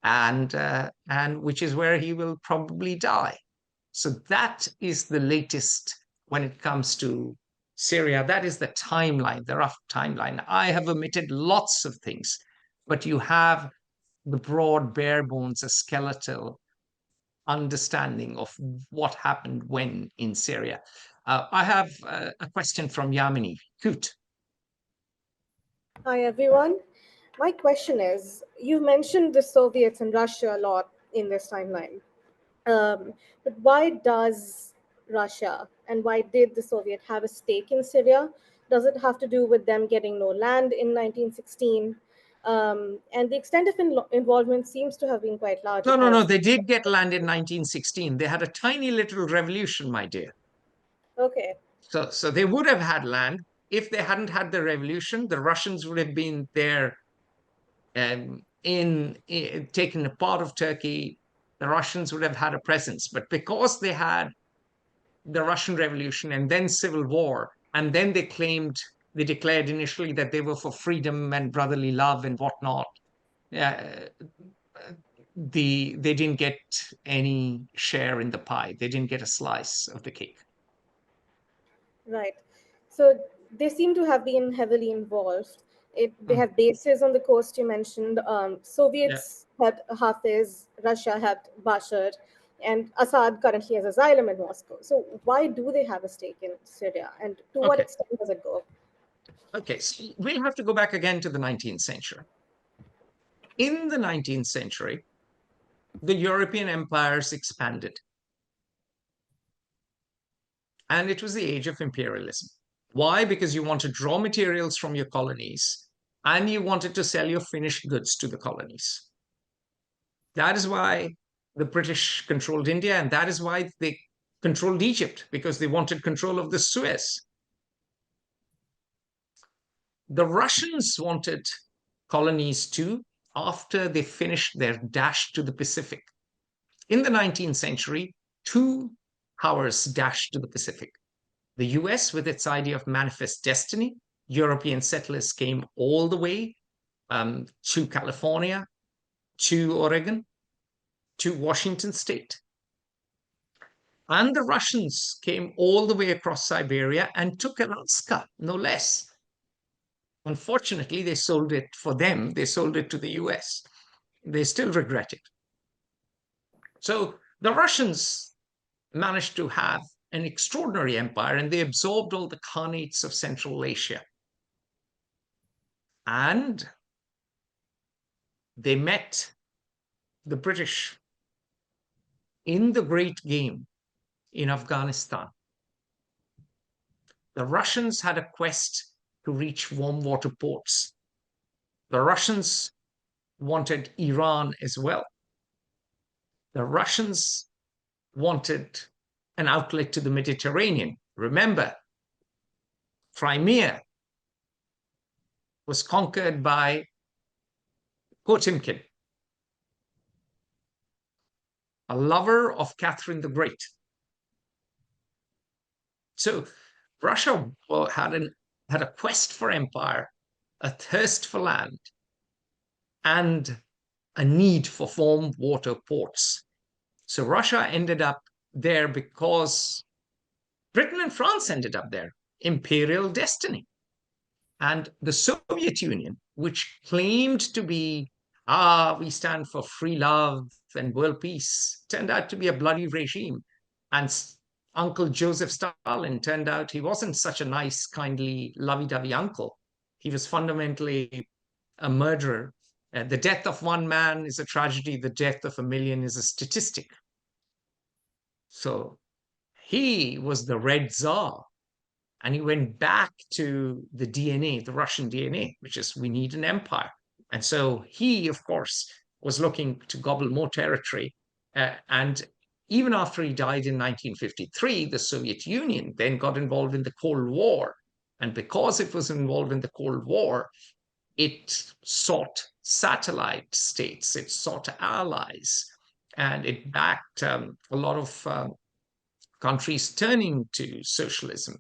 and which is where he will probably die. So that is the latest when it comes to Syria. That is the timeline, the rough timeline. I have omitted lots of things, but you have the broad, bare bones, a skeletal understanding of what happened when in Syria. I have a question from Yamini. Coot. Hi, everyone. My question is, you mentioned the Soviets and Russia a lot in this timeline. But why does Russia and why did the Soviet have a stake in Syria? Does it have to do with them getting no land in 1916? And the extent of involvement seems to have been quite large. No. They did get land in 1916. They had a tiny little revolution, my dear. Okay. So they would have had land if they hadn't had the revolution. The Russians would have been there in taking a part of Turkey. The Russians would have had a presence. But because they had the Russian Revolution and then civil war, and then they declared initially that they were for freedom and brotherly love and whatnot. They didn't get any share in the pie. They didn't get a slice of the cake. Right. So they seem to have been heavily involved. They have bases on the coast you mentioned. Soviets had Hafiz, Russia had Bashar, and Assad currently has asylum in Moscow. So why do they have a stake in Syria, and to what extent does it go? Okay, so we'll have to go back again to the 19th century. In the 19th century, the European empires expanded. And it was the age of imperialism. Why? Because you wanted raw materials from your colonies and you wanted to sell your finished goods to the colonies. That is why the British controlled India, and that is why they controlled Egypt, because they wanted control of the Suez. The Russians wanted colonies too after they finished their dash to the Pacific. In the 19th century, two powers dashed to the Pacific. The US, with its idea of manifest destiny, European settlers came all the way to California, to Oregon, to Washington State. And the Russians came all the way across Siberia and took Alaska, no less. Unfortunately, they sold it for them. They sold it to the US. They still regret it. So the Russians managed to have an extraordinary empire, and they absorbed all the khanates of Central Asia. And they met the British in the great game in Afghanistan. The Russians had a quest to reach warm water ports. The Russians wanted Iran as well. The Russians wanted an outlet to the Mediterranean. Remember, Crimea was conquered by Potemkin, a lover of Catherine the Great. So Russia had a quest for empire, a thirst for land, and a need for warm water ports. So Russia ended up there because Britain and France ended up there. Imperial destiny. And the Soviet Union, which claimed to be, we stand for free love and world peace, turned out to be a bloody regime. And Uncle Joseph Stalin turned out he wasn't such a nice, kindly, lovey-dovey uncle. He was fundamentally a murderer. The death of one man is a tragedy. The death of a million is a statistic. So he was the Red Tsar. And he went back to the DNA, the Russian DNA, which is we need an empire. And so he, of course, was looking to gobble more territory. And even after he died in 1953, the Soviet Union then got involved in the Cold War. And because it was involved in the Cold War, it sought satellite states, it sought allies, and it backed a lot of countries turning to socialism.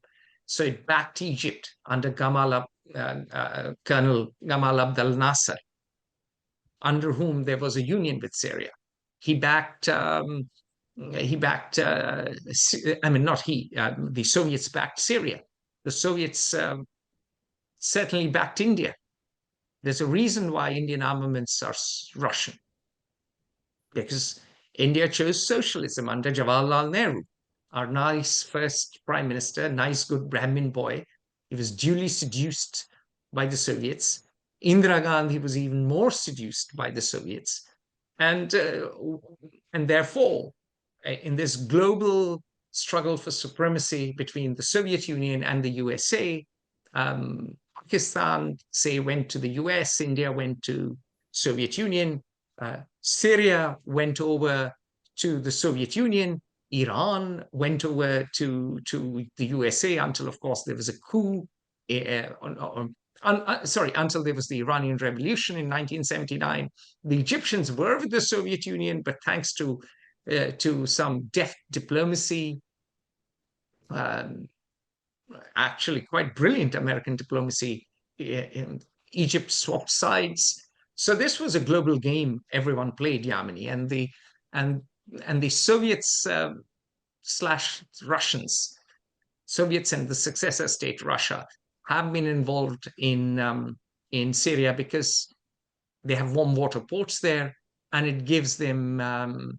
So it backed Egypt under Colonel Gamal Abdel Nasser, under whom there was a union with Syria. The Soviets backed Syria. The Soviets certainly backed India. There's a reason why Indian armaments are Russian, because India chose socialism under Jawaharlal Nehru, our nice first prime minister, nice, good Brahmin boy. He was duly seduced by the Soviets. Indira Gandhi was even more seduced by the Soviets. And therefore, in this global struggle for supremacy between the Soviet Union and the USA, Pakistan, say, went to the US, India went to Soviet Union, Syria went over to the Soviet Union, Iran went over to the USA until, of course, there was a coup. Until there was the Iranian Revolution in 1979. The Egyptians were with the Soviet Union, but thanks to some deft diplomacy, actually quite brilliant American diplomacy, Egypt swapped sides. So this was a global game everyone played, Yamini, and the Soviets slash Russians, Soviets and the successor state Russia, have been involved in Syria because they have warm water ports there, and it gives them some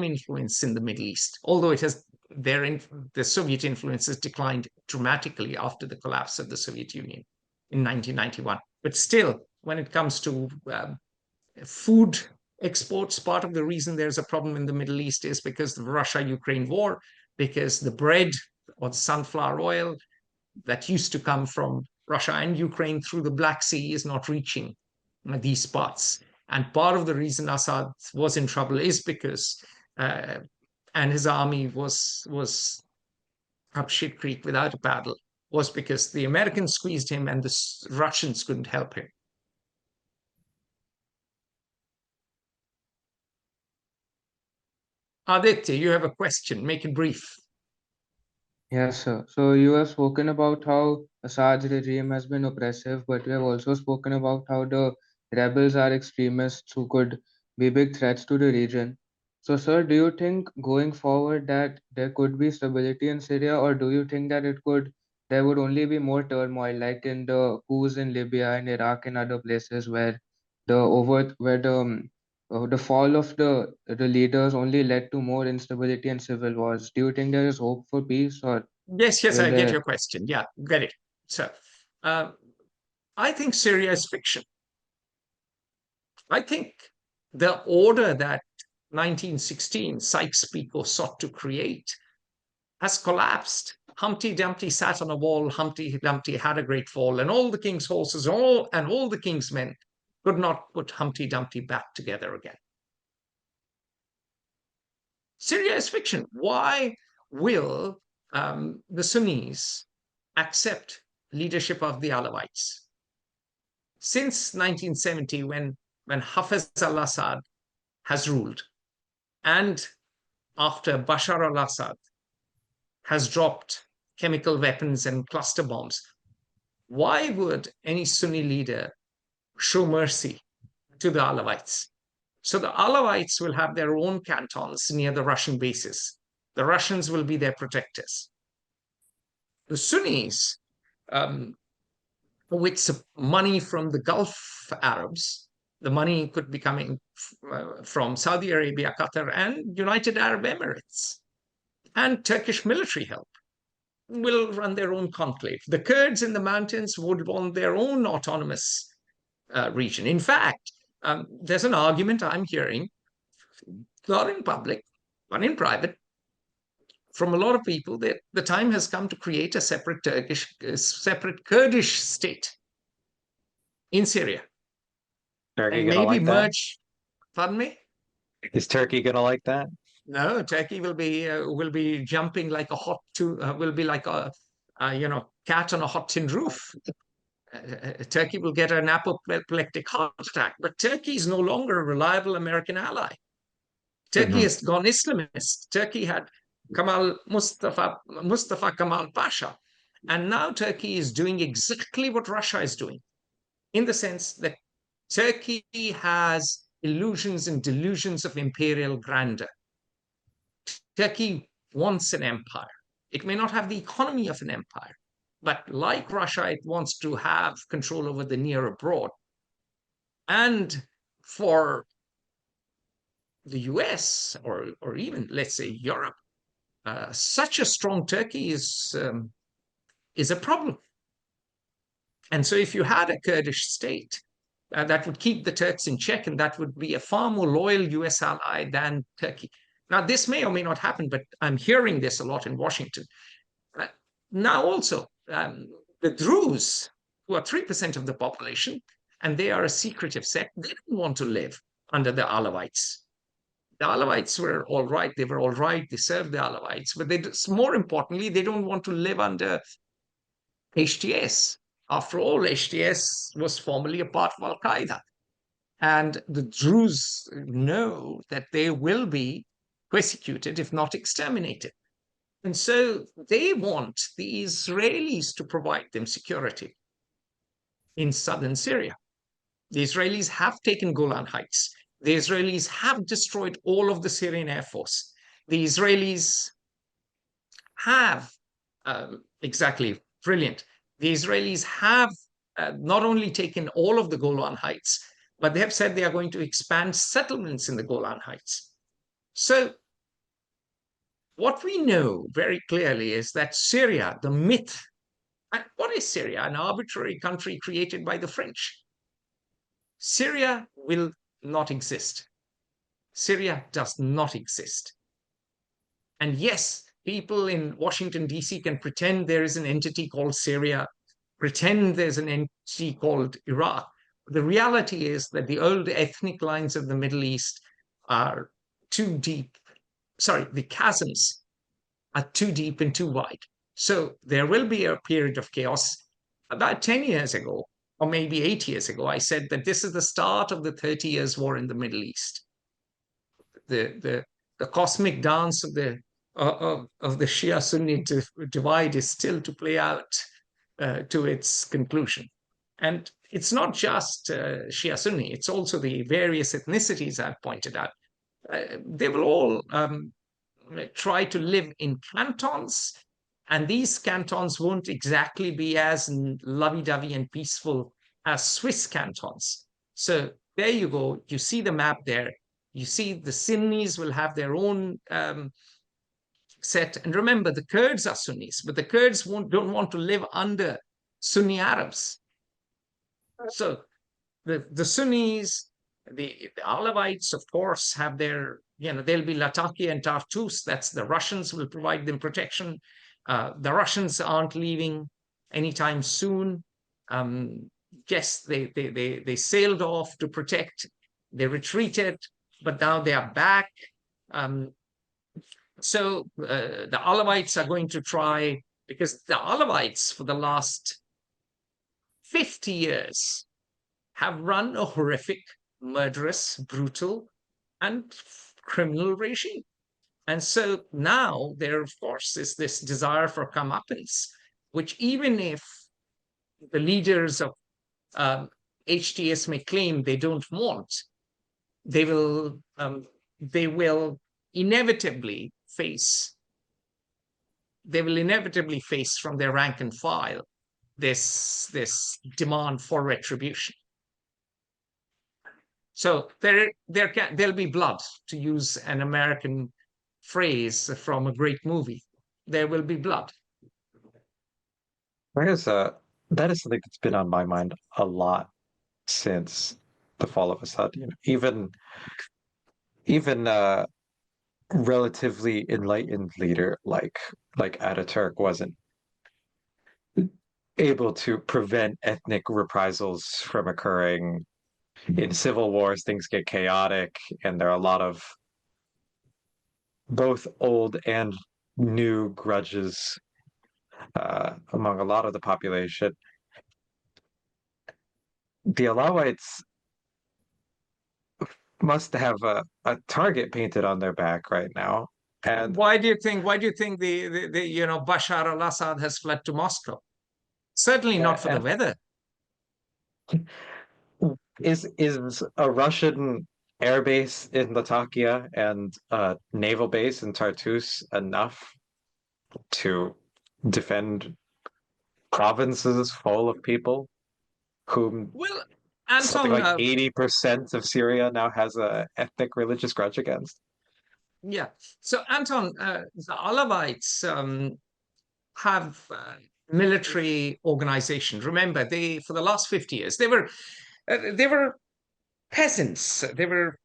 influence in the Middle East. Although the Soviet influence has declined dramatically after the collapse of the Soviet Union in 1991. But still, when it comes to food exports, part of the reason there's a problem in the Middle East is because of the Russia-Ukraine war, because the bread or the sunflower oil that used to come from Russia and Ukraine through the Black Sea is not reaching these spots. And part of the reason Assad was in trouble is because, and his army was up shit creek without a paddle, was because the Americans squeezed him and the Russians couldn't help him. Aditya, you have a question. Make it brief. Yes, sir. So you have spoken about how Assad's regime has been oppressive, but you have also spoken about how the rebels are extremists who could be big threats to the region. So, sir, do you think going forward that there could be stability in Syria, or do you think that there would only be more turmoil, like in the coups in Libya and Iraq and other places where the fall of the leaders only led to more instability and civil wars? Do you think there is hope for peace, or Yes, will I get there? your question. Yeah, get it. So, I think Syria is fiction. I think the order that 1916 Sykes-Picot sought to create has collapsed. Humpty Dumpty sat on a wall, Humpty Dumpty had a great fall, and all the king's horses and all the king's men could not put Humpty Dumpty back together again. Syria is fiction. Why will the Sunnis accept leadership of the Alawites? Since 1970, when Hafez al-Assad has ruled, and after Bashar al-Assad has dropped chemical weapons and cluster bombs, why would any Sunni leader show mercy to the Alawites? So the Alawites will have their own cantons near the Russian bases. The Russians will be their protectors. The Sunnis, with money from the Gulf Arabs, the money could be coming from Saudi Arabia, Qatar, and United Arab Emirates, and Turkish military help, will run their own conclave. The Kurds in the mountains would want their own autonomous region. In fact, there's an argument I'm hearing, not in public, but in private, from a lot of people that the time has come to create a separate Kurdish state in Syria. Turkey And gonna maybe like that? merge, pardon me? Is Turkey gonna like that? No, Turkey will be jumping like a will be like a cat on a hot tin roof. Turkey will get an apoplectic heart attack, but Turkey is no longer a reliable American ally. Turkey has gone Islamist. Turkey had Mustafa Kemal Pasha, and now Turkey is doing exactly what Russia is doing, in the sense that Turkey has illusions and delusions of imperial grandeur. Turkey wants an empire. It may not have the economy of an empire, But like Russia, it wants to have control over the near abroad. And for the US or even, let's say, Europe, such a strong Turkey is a problem. And so if you had a Kurdish state, that would keep the Turks in check, and that would be a far more loyal US ally than Turkey. Now, this may or may not happen, but I'm hearing this a lot in Washington. Now, also, the Druze, who are 3% of the population, and they are a secretive sect, they don't want to live under the Alawites. The Alawites were all right. They were all right. They served the Alawites. But they, more importantly, they don't want to live under HTS. After all, HTS was formerly a part of Al-Qaeda. And the Druze know that they will be persecuted, if not exterminated. And so they want the Israelis to provide them security in southern Syria. The Israelis have taken Golan Heights. The Israelis have destroyed all of the Syrian Air Force. The Israelis have, exactly, brilliant. The Israelis have not only taken all of the Golan Heights, but they have said they are going to expand settlements in the Golan Heights. So what we know very clearly is that Syria, the myth, and what is Syria? An arbitrary country created by the French. Syria will not exist. Syria does not exist. And yes, people in Washington, D.C. can pretend there is an entity called Syria, pretend there's an entity called Iraq. The reality is that the old ethnic lines of the Middle East are too deep. Sorry, the chasms are too deep and too wide. So there will be a period of chaos. About 10 years ago, or maybe 8 years ago, I said that this is the start of the 30 Years' War in the Middle East. The cosmic dance of the Shia-Sunni divide is still to play out to its conclusion. And it's not just Shia-Sunni, it's also the various ethnicities I've pointed out. They will all try to live in cantons, and these cantons won't exactly be as lovey-dovey and peaceful as Swiss cantons. So there you go. You see the map there. You see the Sunnis will have their own set. And remember, the Kurds are Sunnis, but the Kurds don't want to live under Sunni Arabs. So the Sunnis, the Alawites, of course, have their, they'll be Latakia and Tartus. That's the Russians will provide them protection. The Russians aren't leaving anytime soon. Yes, they sailed off to protect. They retreated, but now they are back. So the Alawites are going to try, because the Alawites for the last 50 years have run a horrific, murderous, brutal, and criminal regime. And so now there, of course, is this desire for comeuppance, which even if the leaders of HTS may claim they don't want, they will inevitably face from their rank and file this demand for retribution. So there'll be blood, to use an American phrase from a great movie. There will be blood. That is something that's been on my mind a lot since the fall of Assad. Even relatively enlightened leader like Ataturk wasn't able to prevent ethnic reprisals from occurring. In civil wars, things get chaotic, and there are a lot of both old and new grudges among a lot of the population. The Alawites must have a target painted on their back right now. And why do you think the Bashar al-Assad has fled to Moscow? Certainly not for the weather. Is a Russian air base in Latakia and a naval base in Tartus enough to defend provinces full of people whom Well, something Anton, like 80% of Syria now has a ethnic religious grudge against. yeah. So Anton, the Alawites have military organization. Remember, they for the last 50 years they were peasants. They were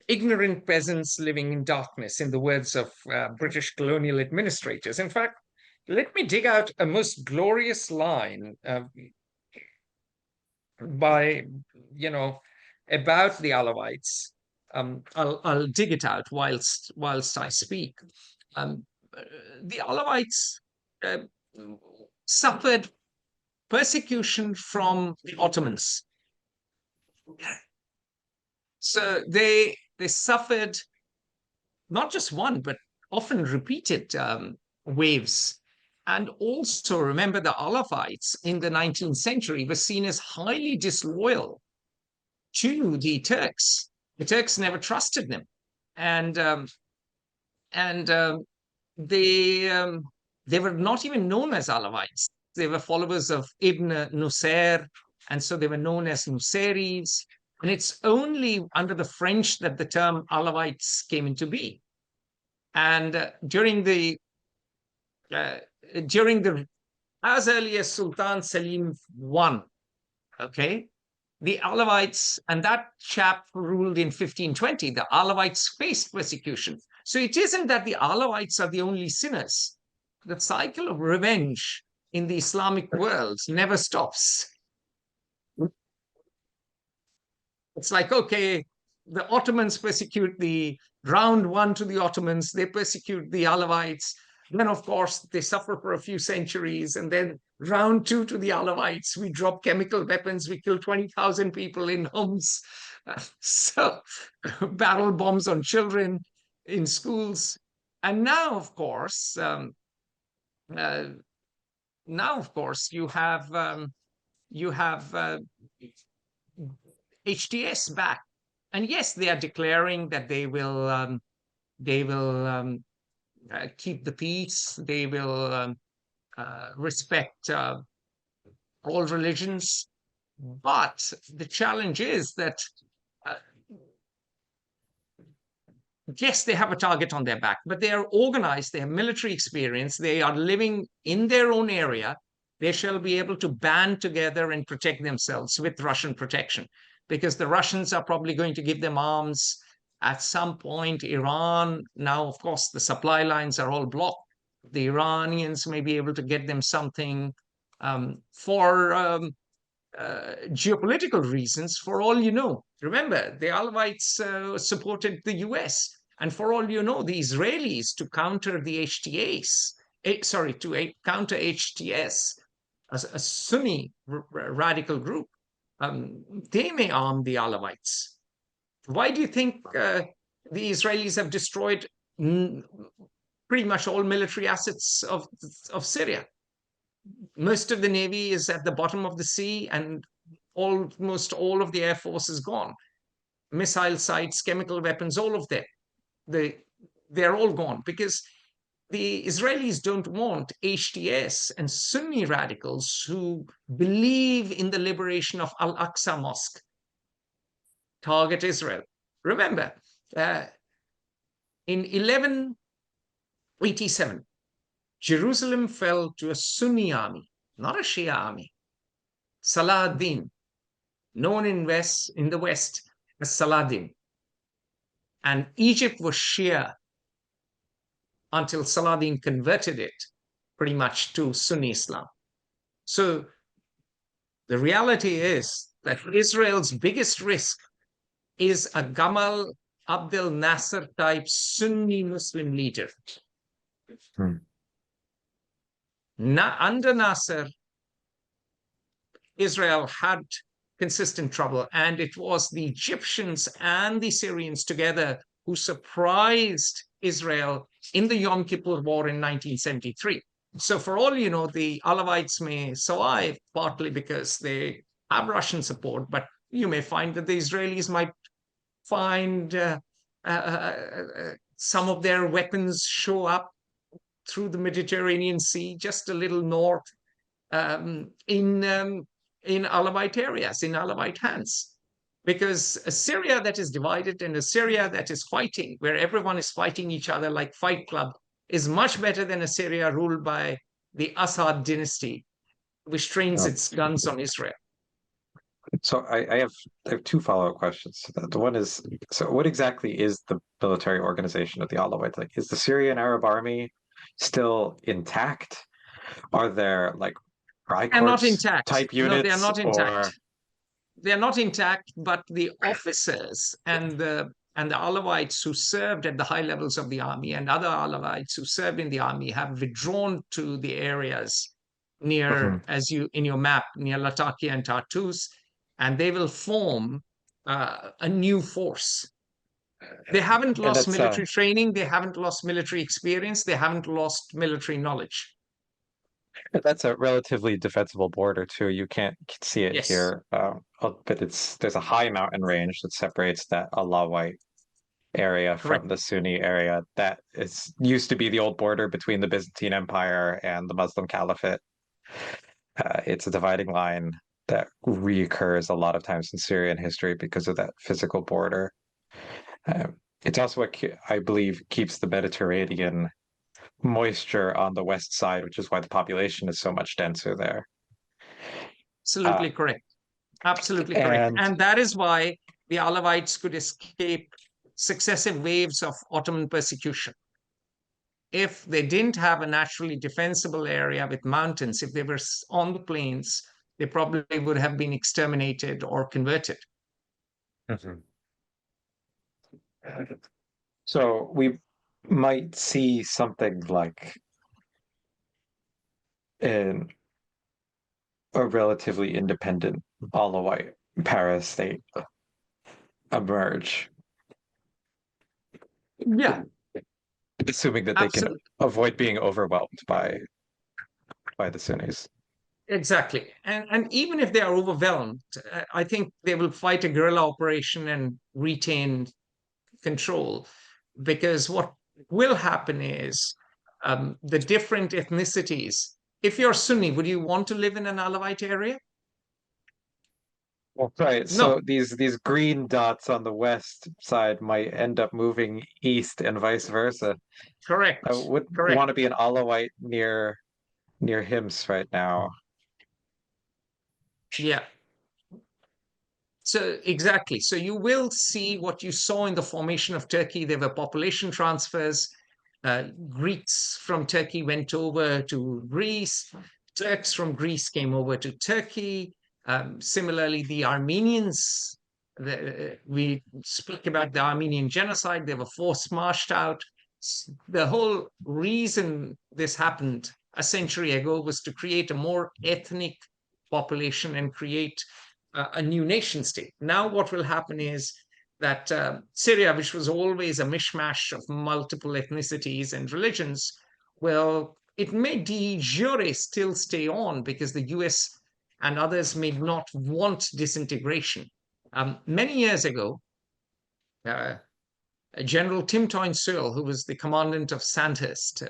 ignorant peasants living in darkness, in the words of British colonial administrators. In fact, let me dig out a most glorious line by, about the Alawites. I'll dig it out whilst I speak. Um, the Alawites uh, suffered persecution from the Ottomans. So they suffered not just one, but often repeated waves. And also remember, the Alawites in the 19th century were seen as highly disloyal to the Turks. The Turks never trusted them, and they were not even known as Alawites. They were followers of Ibn Nusayr, and so they were known as Nusayris. And it's only under the French that the term Alawites came into being. And during the as early as Sultan Selim I, okay, the Alawites, and that chap ruled in 1520, the Alawites faced persecution. So it isn't that the Alawites are the only sinners. The cycle of revenge in the Islamic world never stops. It's like, okay, the Ottomans persecute the round one to the Ottomans, they persecute the Alawites. Then, of course, they suffer for a few centuries. And then round two to the Alawites, we drop chemical weapons, we kill 20,000 people in homes. So barrel bombs on children in schools. And now, of course, you have HTS back. And yes, they are declaring that they will keep the peace. They will respect all religions. But the challenge is that, yes, they have a target on their back, but they are organized. They have military experience. They are living in their own area. They shall be able to band together and protect themselves with Russian protection, because the Russians are probably going to give them arms at some point. Iran, now, of course, the supply lines are all blocked. The Iranians may be able to get them something for geopolitical reasons, for all you know. Remember, the Alawites supported the US. And for all you know, the Israelis, to counter the HTS, counter HTS, a Sunni radical group, they may arm the Alawites. Why do you think the Israelis have destroyed pretty much all military assets of Syria? Most of the Navy is at the bottom of the sea, and almost all of the Air Force is gone. Missile sites, chemical weapons, all of them. They're all gone, because the Israelis don't want HTS and Sunni radicals who believe in the liberation of Al-Aqsa Mosque target Israel. Remember, in 1187, Jerusalem fell to a Sunni army, not a Shia army. Salah ad-Din, known in the West as Saladin. And Egypt was Shia until Saladin converted it pretty much to Sunni Islam. So the reality is that Israel's biggest risk is a Gamal Abdel Nasser type Sunni Muslim leader. Under Nasser, Israel had consistent trouble, and it was the Egyptians and the Syrians together who surprised Israel in the Yom Kippur War in 1973. So for all you know, the Alawites may survive partly because they have Russian support, but you may find that the Israelis might find some of their weapons show up through the Mediterranean Sea, just a little north in Alawite areas, in Alawite hands. Because a Syria that is divided and a Syria that is fighting, where everyone is fighting each other like Fight Club, is much better than a Syria ruled by the Assad dynasty, which trains its guns on Israel. So I have two follow-up questions to that. The one is, so what exactly is the military organization of the Alawites? Like, is the Syrian Arab army still intact? Are there like They're not Freikorps intact. type No, they are units, not intact. or They are not intact, but the officers and the Alawites who served at the high levels of the army and other Alawites who served in the army have withdrawn to the areas near, as you in your map, near Latakia and Tartus, and they will form a new force. They haven't and lost that's military training, they haven't lost military experience, they haven't lost military knowledge. that's a relatively defensible border too. You can't see it Yes, here, but there's a high mountain range that separates that Alawite area correct. from the Sunni area that is used to be the old border between the Byzantine Empire and the Muslim Caliphate. It's a dividing line that reoccurs a lot of times in Syrian history because of that physical border. It's also what I believe keeps the Mediterranean moisture on the west side, which is why the population is so much denser there. Absolutely correct. Absolutely correct. And that is why the Alawites could escape successive waves of Ottoman persecution. If they didn't have a naturally defensible area with mountains, if they were on the plains, they probably would have been exterminated or converted. So we might see something like in a relatively independent Alawite para-state emerge. Yeah, assuming that they can avoid being overwhelmed by the Sunnis. Exactly. And even if they are overwhelmed, I think they will fight a guerrilla operation and retain control. Because what will happen is the different ethnicities. If you're Sunni, would you want to live in an Alawite area? Well, right. No. So these green dots on the west side might end up moving east and vice versa. Correct. I would want to be an Alawite near Hims right now. Yeah. So exactly. So you will see what you saw in the formation of Turkey. There were population transfers. Greeks from Turkey went over to Greece. Turks from Greece came over to Turkey. Similarly, the Armenians, we speak about the Armenian genocide. They were forced marched out. The whole reason this happened a century ago was to create a more ethnic population and create a new nation state. Now what will happen is that Syria, which was always a mishmash of multiple ethnicities and religions, well, it may de jure still stay on because the US and others may not want disintegration. Many years ago, General Tim Toyne-Sewell, who was the commandant of Sandhurst,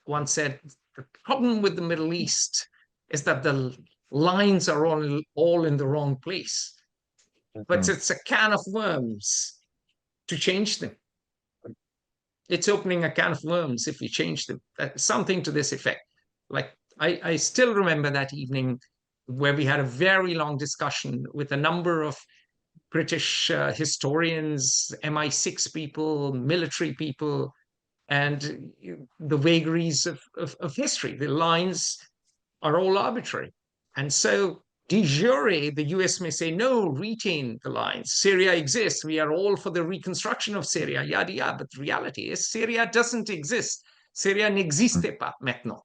once said, the problem with the Middle East is that the lines are all in the wrong place. But it's a can of worms to change them. It's opening a can of worms if we change them. Something to this effect. Like, I still remember that evening where we had a very long discussion with a number of British historians, MI6 people, military people, and the vagaries of history. The lines are all arbitrary. And so de jure, the US may say, no, retain the lines. Syria exists. We are all for the reconstruction of Syria, yada, yada. But the reality is Syria doesn't exist. Syria n'existe pas maintenant.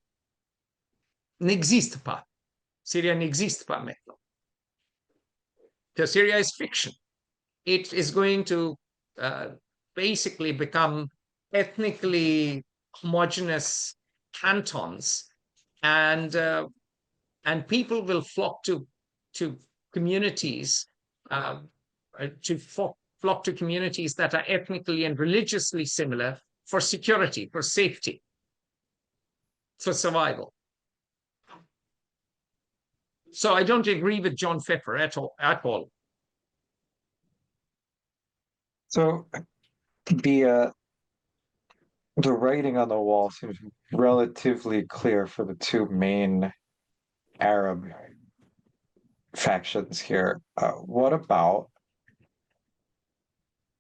N'existe pas. Syria n'existe pas maintenant. Because Syria is fiction. It is going to basically become ethnically homogeneous cantons, and people will flock to communities flock to communities that are ethnically and religiously similar for security, for safety, for survival. So I don't agree with John Pfeffer at all. At all. So the the writing on the wall seems relatively clear for the two main Arab factions here. What about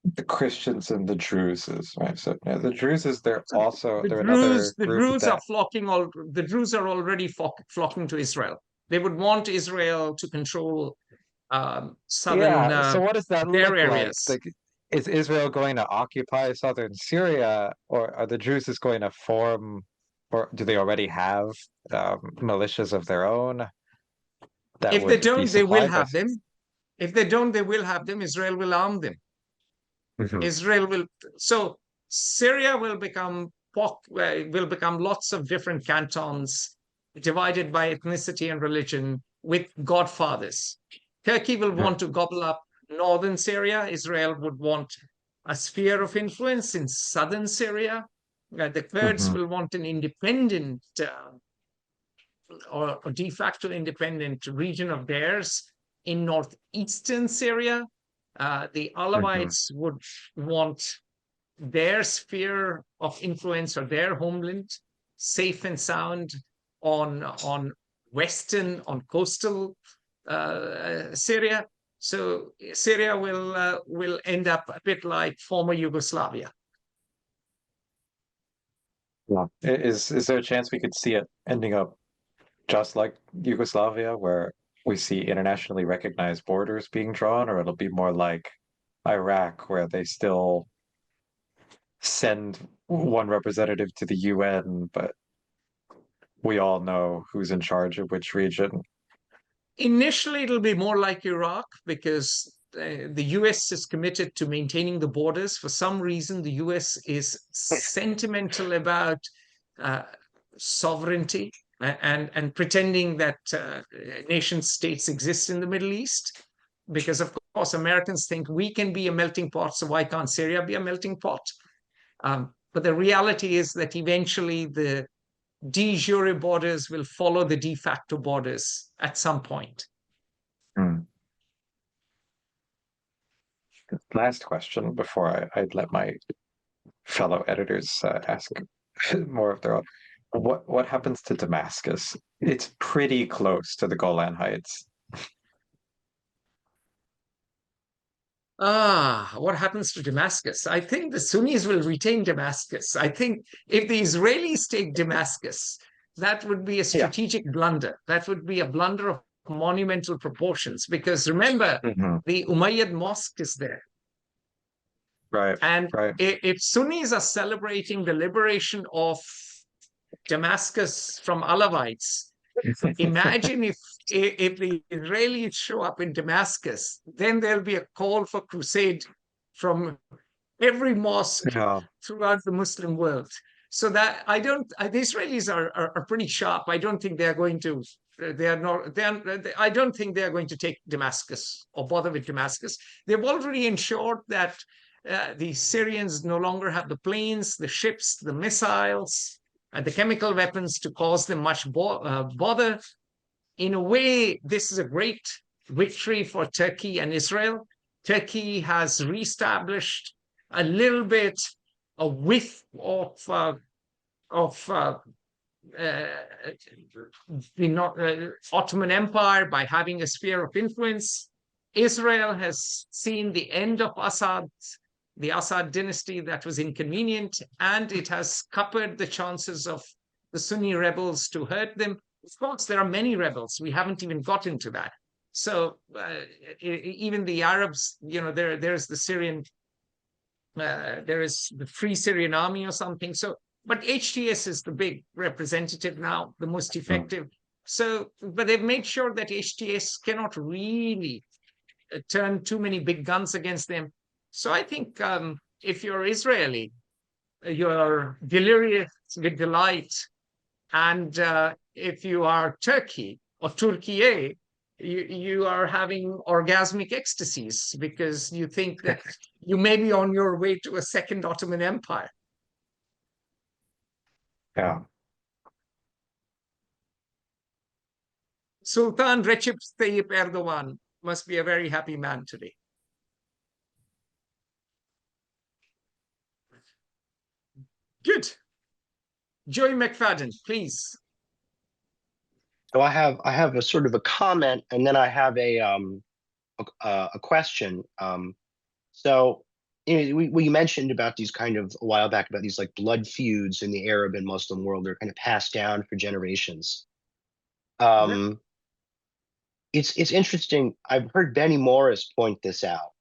the Christians and the Druses? Right. So yeah, the Druses, they're another The group Druze are that flocking. The Druze are already flocking to Israel. They would want Israel to control southern yeah. So what does that their look like? areas. Like, is Israel going to occupy southern Syria, or are the Druses going to form, or do they already have militias of their own that If they would be don't, they will supplied by? have them. If they don't, they will have them. Israel will arm them. Mhm. Israel will. So Syria will become lots of different cantons divided by ethnicity and religion with godfathers. Turkey will want to gobble up northern Syria. Israel would want a sphere of influence in southern Syria. The Kurds Mhm. will want an independent or de facto independent region of theirs in northeastern Syria. The Mhm. Alawites would want their sphere of influence or their homeland safe and sound on on coastal Syria. So Syria will end up a bit like former Yugoslavia. Yeah. Is there a chance we could see it ending up just like Yugoslavia, where we see internationally recognized borders being drawn, or it'll be more like Iraq, where they still send one representative to the UN, but we all know who's in charge of which region? Initially, it'll be more like Iraq because the US is committed to maintaining the borders. For some reason, the US is sentimental about uh, sovereignty and pretending that nation states exist in the Middle East. Because, of course, Americans think we can be a melting pot, so why can't Syria be a melting pot? But the reality is that eventually the de jure borders will follow the de facto borders at some point. Hmm. Last question before I let my fellow editors ask more of their own. What happens to Damascus? It's pretty close to the Golan Heights. What happens to Damascus? I think the Sunnis will retain Damascus. I think if the Israelis take Damascus, that would be a Yeah. strategic blunder. That would be a blunder of monumental proportions. Because remember, Mhm. the Umayyad Mosque is there. Right. And Right. if Sunnis are celebrating the liberation of Damascus from Alawites, imagine if the Israelis show up in Damascus, then there'll be a call for crusade from every mosque Yeah. throughout the Muslim world. So that the Israelis are pretty sharp. I don't think they're going to. They are not. I don't think they are going to take Damascus or bother with Damascus. They've already ensured that the Syrians no longer have the planes, the ships, the missiles, and the chemical weapons to cause them much bother. In a way, this is a great victory for Turkey and Israel. Turkey has reestablished a little bit a whiff of the Ottoman Empire by having a sphere of influence. Israel has seen the end of the Assad dynasty that was inconvenient, and it has scuppered the chances of the Sunni rebels to hurt them. Of course, there are many rebels. We haven't even got into that. So even the Arabs, there's the Syrian, there is the Free Syrian Army or something. So, but HTS is the big representative now, the most effective. So, but they've made sure that HTS cannot really turn too many big guns against them. So I think if you're Israeli, you're delirious with delight. And if you are Turkey or Turkey, you are having orgasmic ecstasies because you think that you may be on your way to a second Ottoman Empire. Yeah. Sultan Recep Tayyip Erdogan must be a very happy man today. Good. Joey McFadden, please. So I have a sort of a comment, and then I have a question. So we mentioned about these kind of a while back about these like blood feuds in the Arab and Muslim world. They're kind of passed down for generations. It's interesting. I've heard Benny Morris point this out,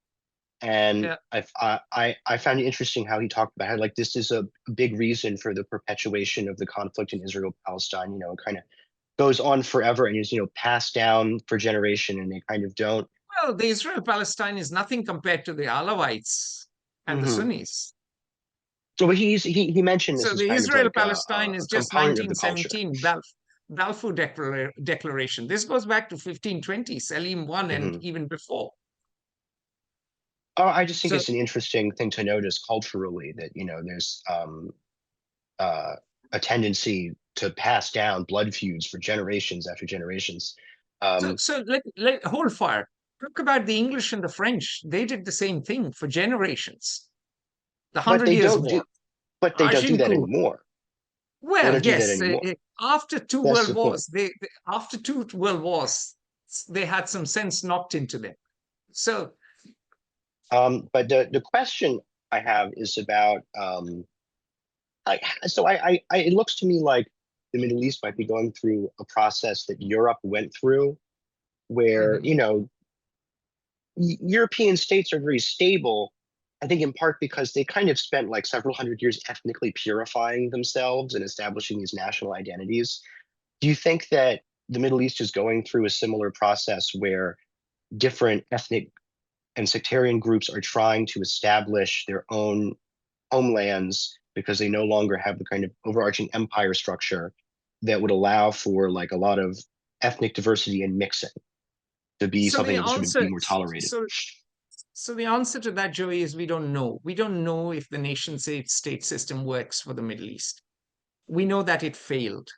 and Yeah. I found it interesting how he talked about how like this is a big reason for the perpetuation of the conflict in Israel Palestine. You know, it kind of goes on forever and is passed down for generation, and they kind of don't. Well, the Israel-Palestine is nothing compared to the Alawites and the Mhm. Sunnis. So he mentioned this So as the kind of like Israel-Palestine is a just component of the culture. 1917 Balfour Declaration. This goes back to 1520, Selim I, and Mhm. even before. I just think So, it's an interesting thing to notice culturally that there's a tendency to pass down blood feuds for generations after generations. so let hold fire. Talk about the English and the French. They did the same thing for generations. The But 100 they Years' don't War, do but they don't do that Agincourt. anymore. They Well, don't do that yes, anymore. after two That's world the point. wars, after two world wars, they had some sense knocked into them. So, But the question I have is about it looks to me like the Middle East might be going through a process that Europe went through, where mhm. European states are very stable. I think in part because they kind of spent like several hundred years ethnically purifying themselves and establishing these national identities. Do you think that the Middle East is going through a similar process where different ethnic and sectarian groups are trying to establish their own homelands because they no longer have the kind of overarching empire structure that would allow for like a lot of ethnic diversity and mixing to be So something the that would sort of answer, be more tolerated? so the answer to that, Joey, is we don't know. We don't know if the nation state system works for the Middle East. We know that it failed.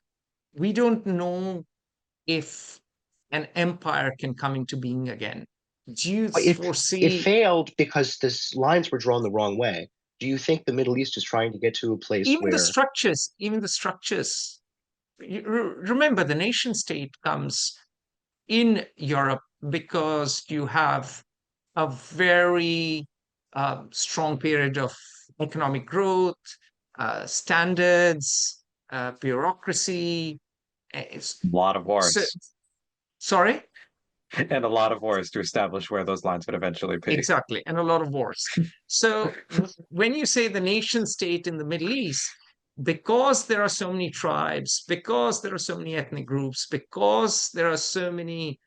We don't know if an empire can come into being again. Do you It foresee failed because the lines were drawn the wrong way. Do you think the Middle East is trying to get to a place even where the structures? Remember, the nation state comes in Europe because you have a very strong period of economic growth, standards, bureaucracy. A lot of So, wars. sorry? And a lot of wars to establish where those lines would eventually be. Exactly, and a lot of wars. So when you say the nation state in the Middle East, because there are so many tribes, because there are so many ethnic groups, because there are so many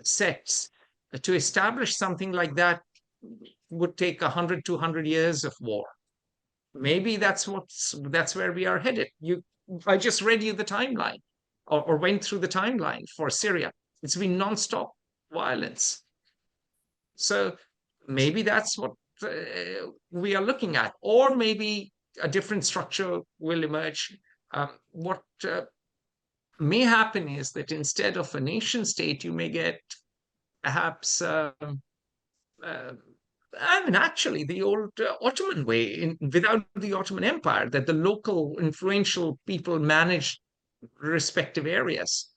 sects, to establish something like that would take 100, 200 years of war. Maybe that's where we are headed. I just read you the timeline, or went through the timeline for Syria. It's been nonstop violence. So maybe that's what we are looking at, or maybe a different structure will emerge. What may happen is that instead of a nation state, you may get perhaps, I mean, actually, the old Ottoman way, without the Ottoman Empire, that the local influential people manage respective areas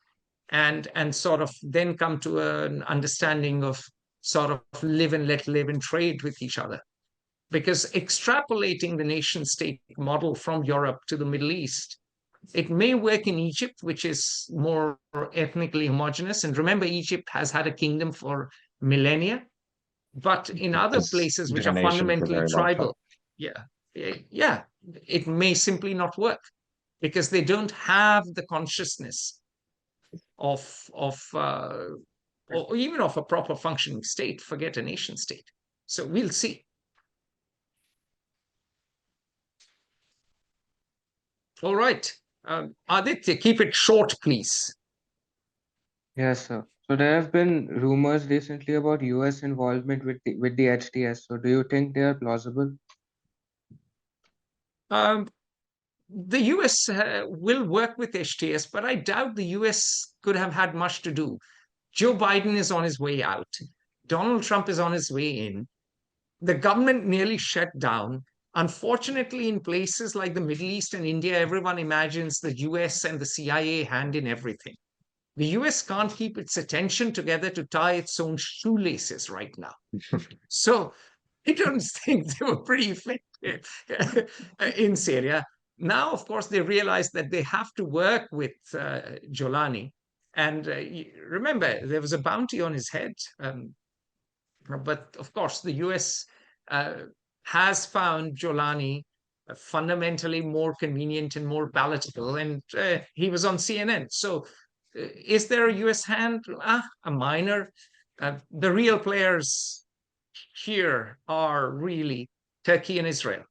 and sort of then come to an understanding of sort of live and let live and trade with each other. Because extrapolating the nation state model from Europe to the Middle East, it may work in Egypt, which is more ethnically homogenous. And remember, Egypt has had a kingdom for millennia, but in other It's places which been a are nation for a fundamentally very long time. tribal, yeah, yeah, it may simply not work because they don't have the consciousness of or even of a proper functioning state, forget a nation state. So we'll see. All right. Aditya, keep it short, please. Yes, sir. So there have been rumors recently about US involvement with the HTS. So do you think they are plausible? Um, the US will work with HTS, but I doubt the US could have had much to do. Joe Biden is on his way out. Donald Trump is on his way in. The government nearly shut down. Unfortunately, in places like the Middle East and India, everyone imagines the US and the CIA hand in everything. The US can't keep its attention together to tie its own shoelaces right now. So I don't think they were pretty effective in Syria. Now, of course, they realize that they have to work with Jolani. And remember, there was a bounty on his head. But of course, the US has found Jolani fundamentally more convenient and more palatable. And he was on CNN. So is there a US hand? A minor. The real players here are really Turkey and Israel.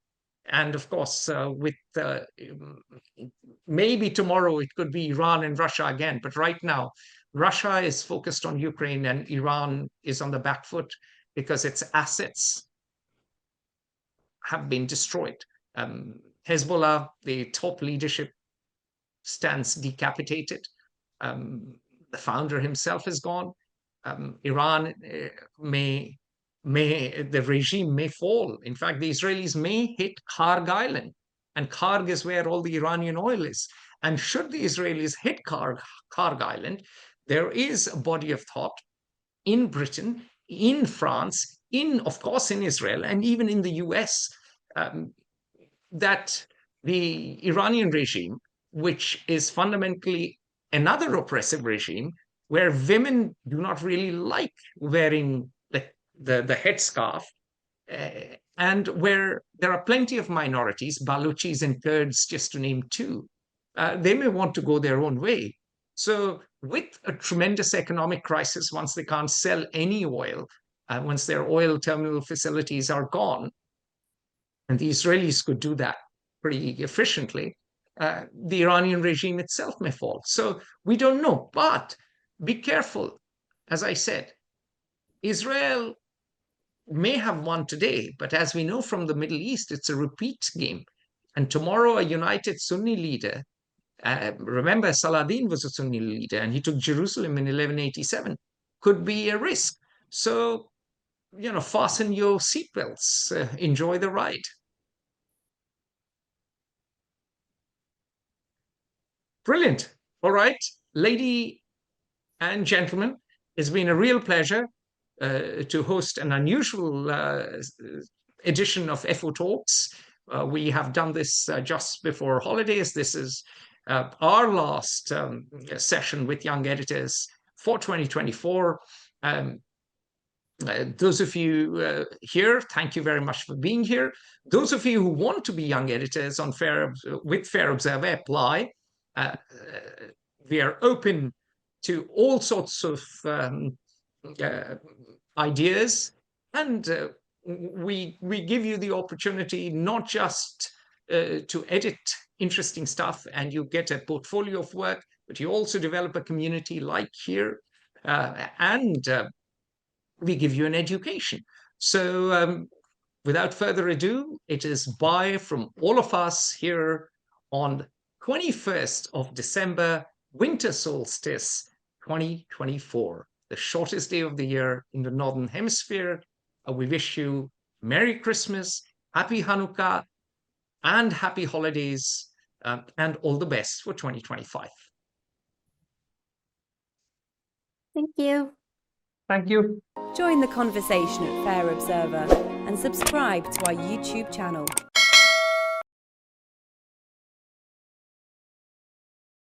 And of course, with maybe tomorrow it could be Iran and Russia again. But right now, Russia is focused on Ukraine and Iran is on the back foot because its assets have been destroyed. Hezbollah, the top leadership, stands decapitated. The founder himself is gone. Iran the regime may fall. In fact, the Israelis may hit Karg Island, and Karg is where all the Iranian oil is. And should the Israelis hit Karg Island, there is a body of thought in Britain, in France, of course, in Israel, and even in the US, that the Iranian regime, which is fundamentally another oppressive regime, where women do not really like wearing the headscarf, and where there are plenty of minorities, Baluchis and Kurds, just to name two, they may want to go their own way. So with a tremendous economic crisis, once they can't sell any oil, once their oil terminal facilities are gone, and the Israelis could do that pretty efficiently, the Iranian regime itself may fall. So we don't know, but be careful. As I said, Israel may have won today, but as we know from the Middle East, it's a repeat game. And tomorrow, a united Sunni leader, remember Saladin was a Sunni leader and he took Jerusalem in 1187, could be a risk. So, fasten your seatbelts, enjoy the ride. Brilliant. All right, lady and gentlemen, it's been a real pleasure to host an unusual edition of FO Talks. We have done this just before holidays. This is our last session with young editors for 2024. Those of you here, thank you very much for being here. Those of you who want to be young editors on with Fair Observer, apply. We are open to all sorts of ideas, and we give you the opportunity not just to edit interesting stuff and you get a portfolio of work, but you also develop a community like here, and we give you an education. So without further ado, it is bye from all of us here on 21st of December, winter solstice 2024, the shortest day of the year in the Northern Hemisphere. We wish you Merry Christmas, Happy Hanukkah, and Happy Holidays, and all the best for 2025. Thank you. Thank you. Join the conversation at Fair Observer and subscribe to our YouTube channel.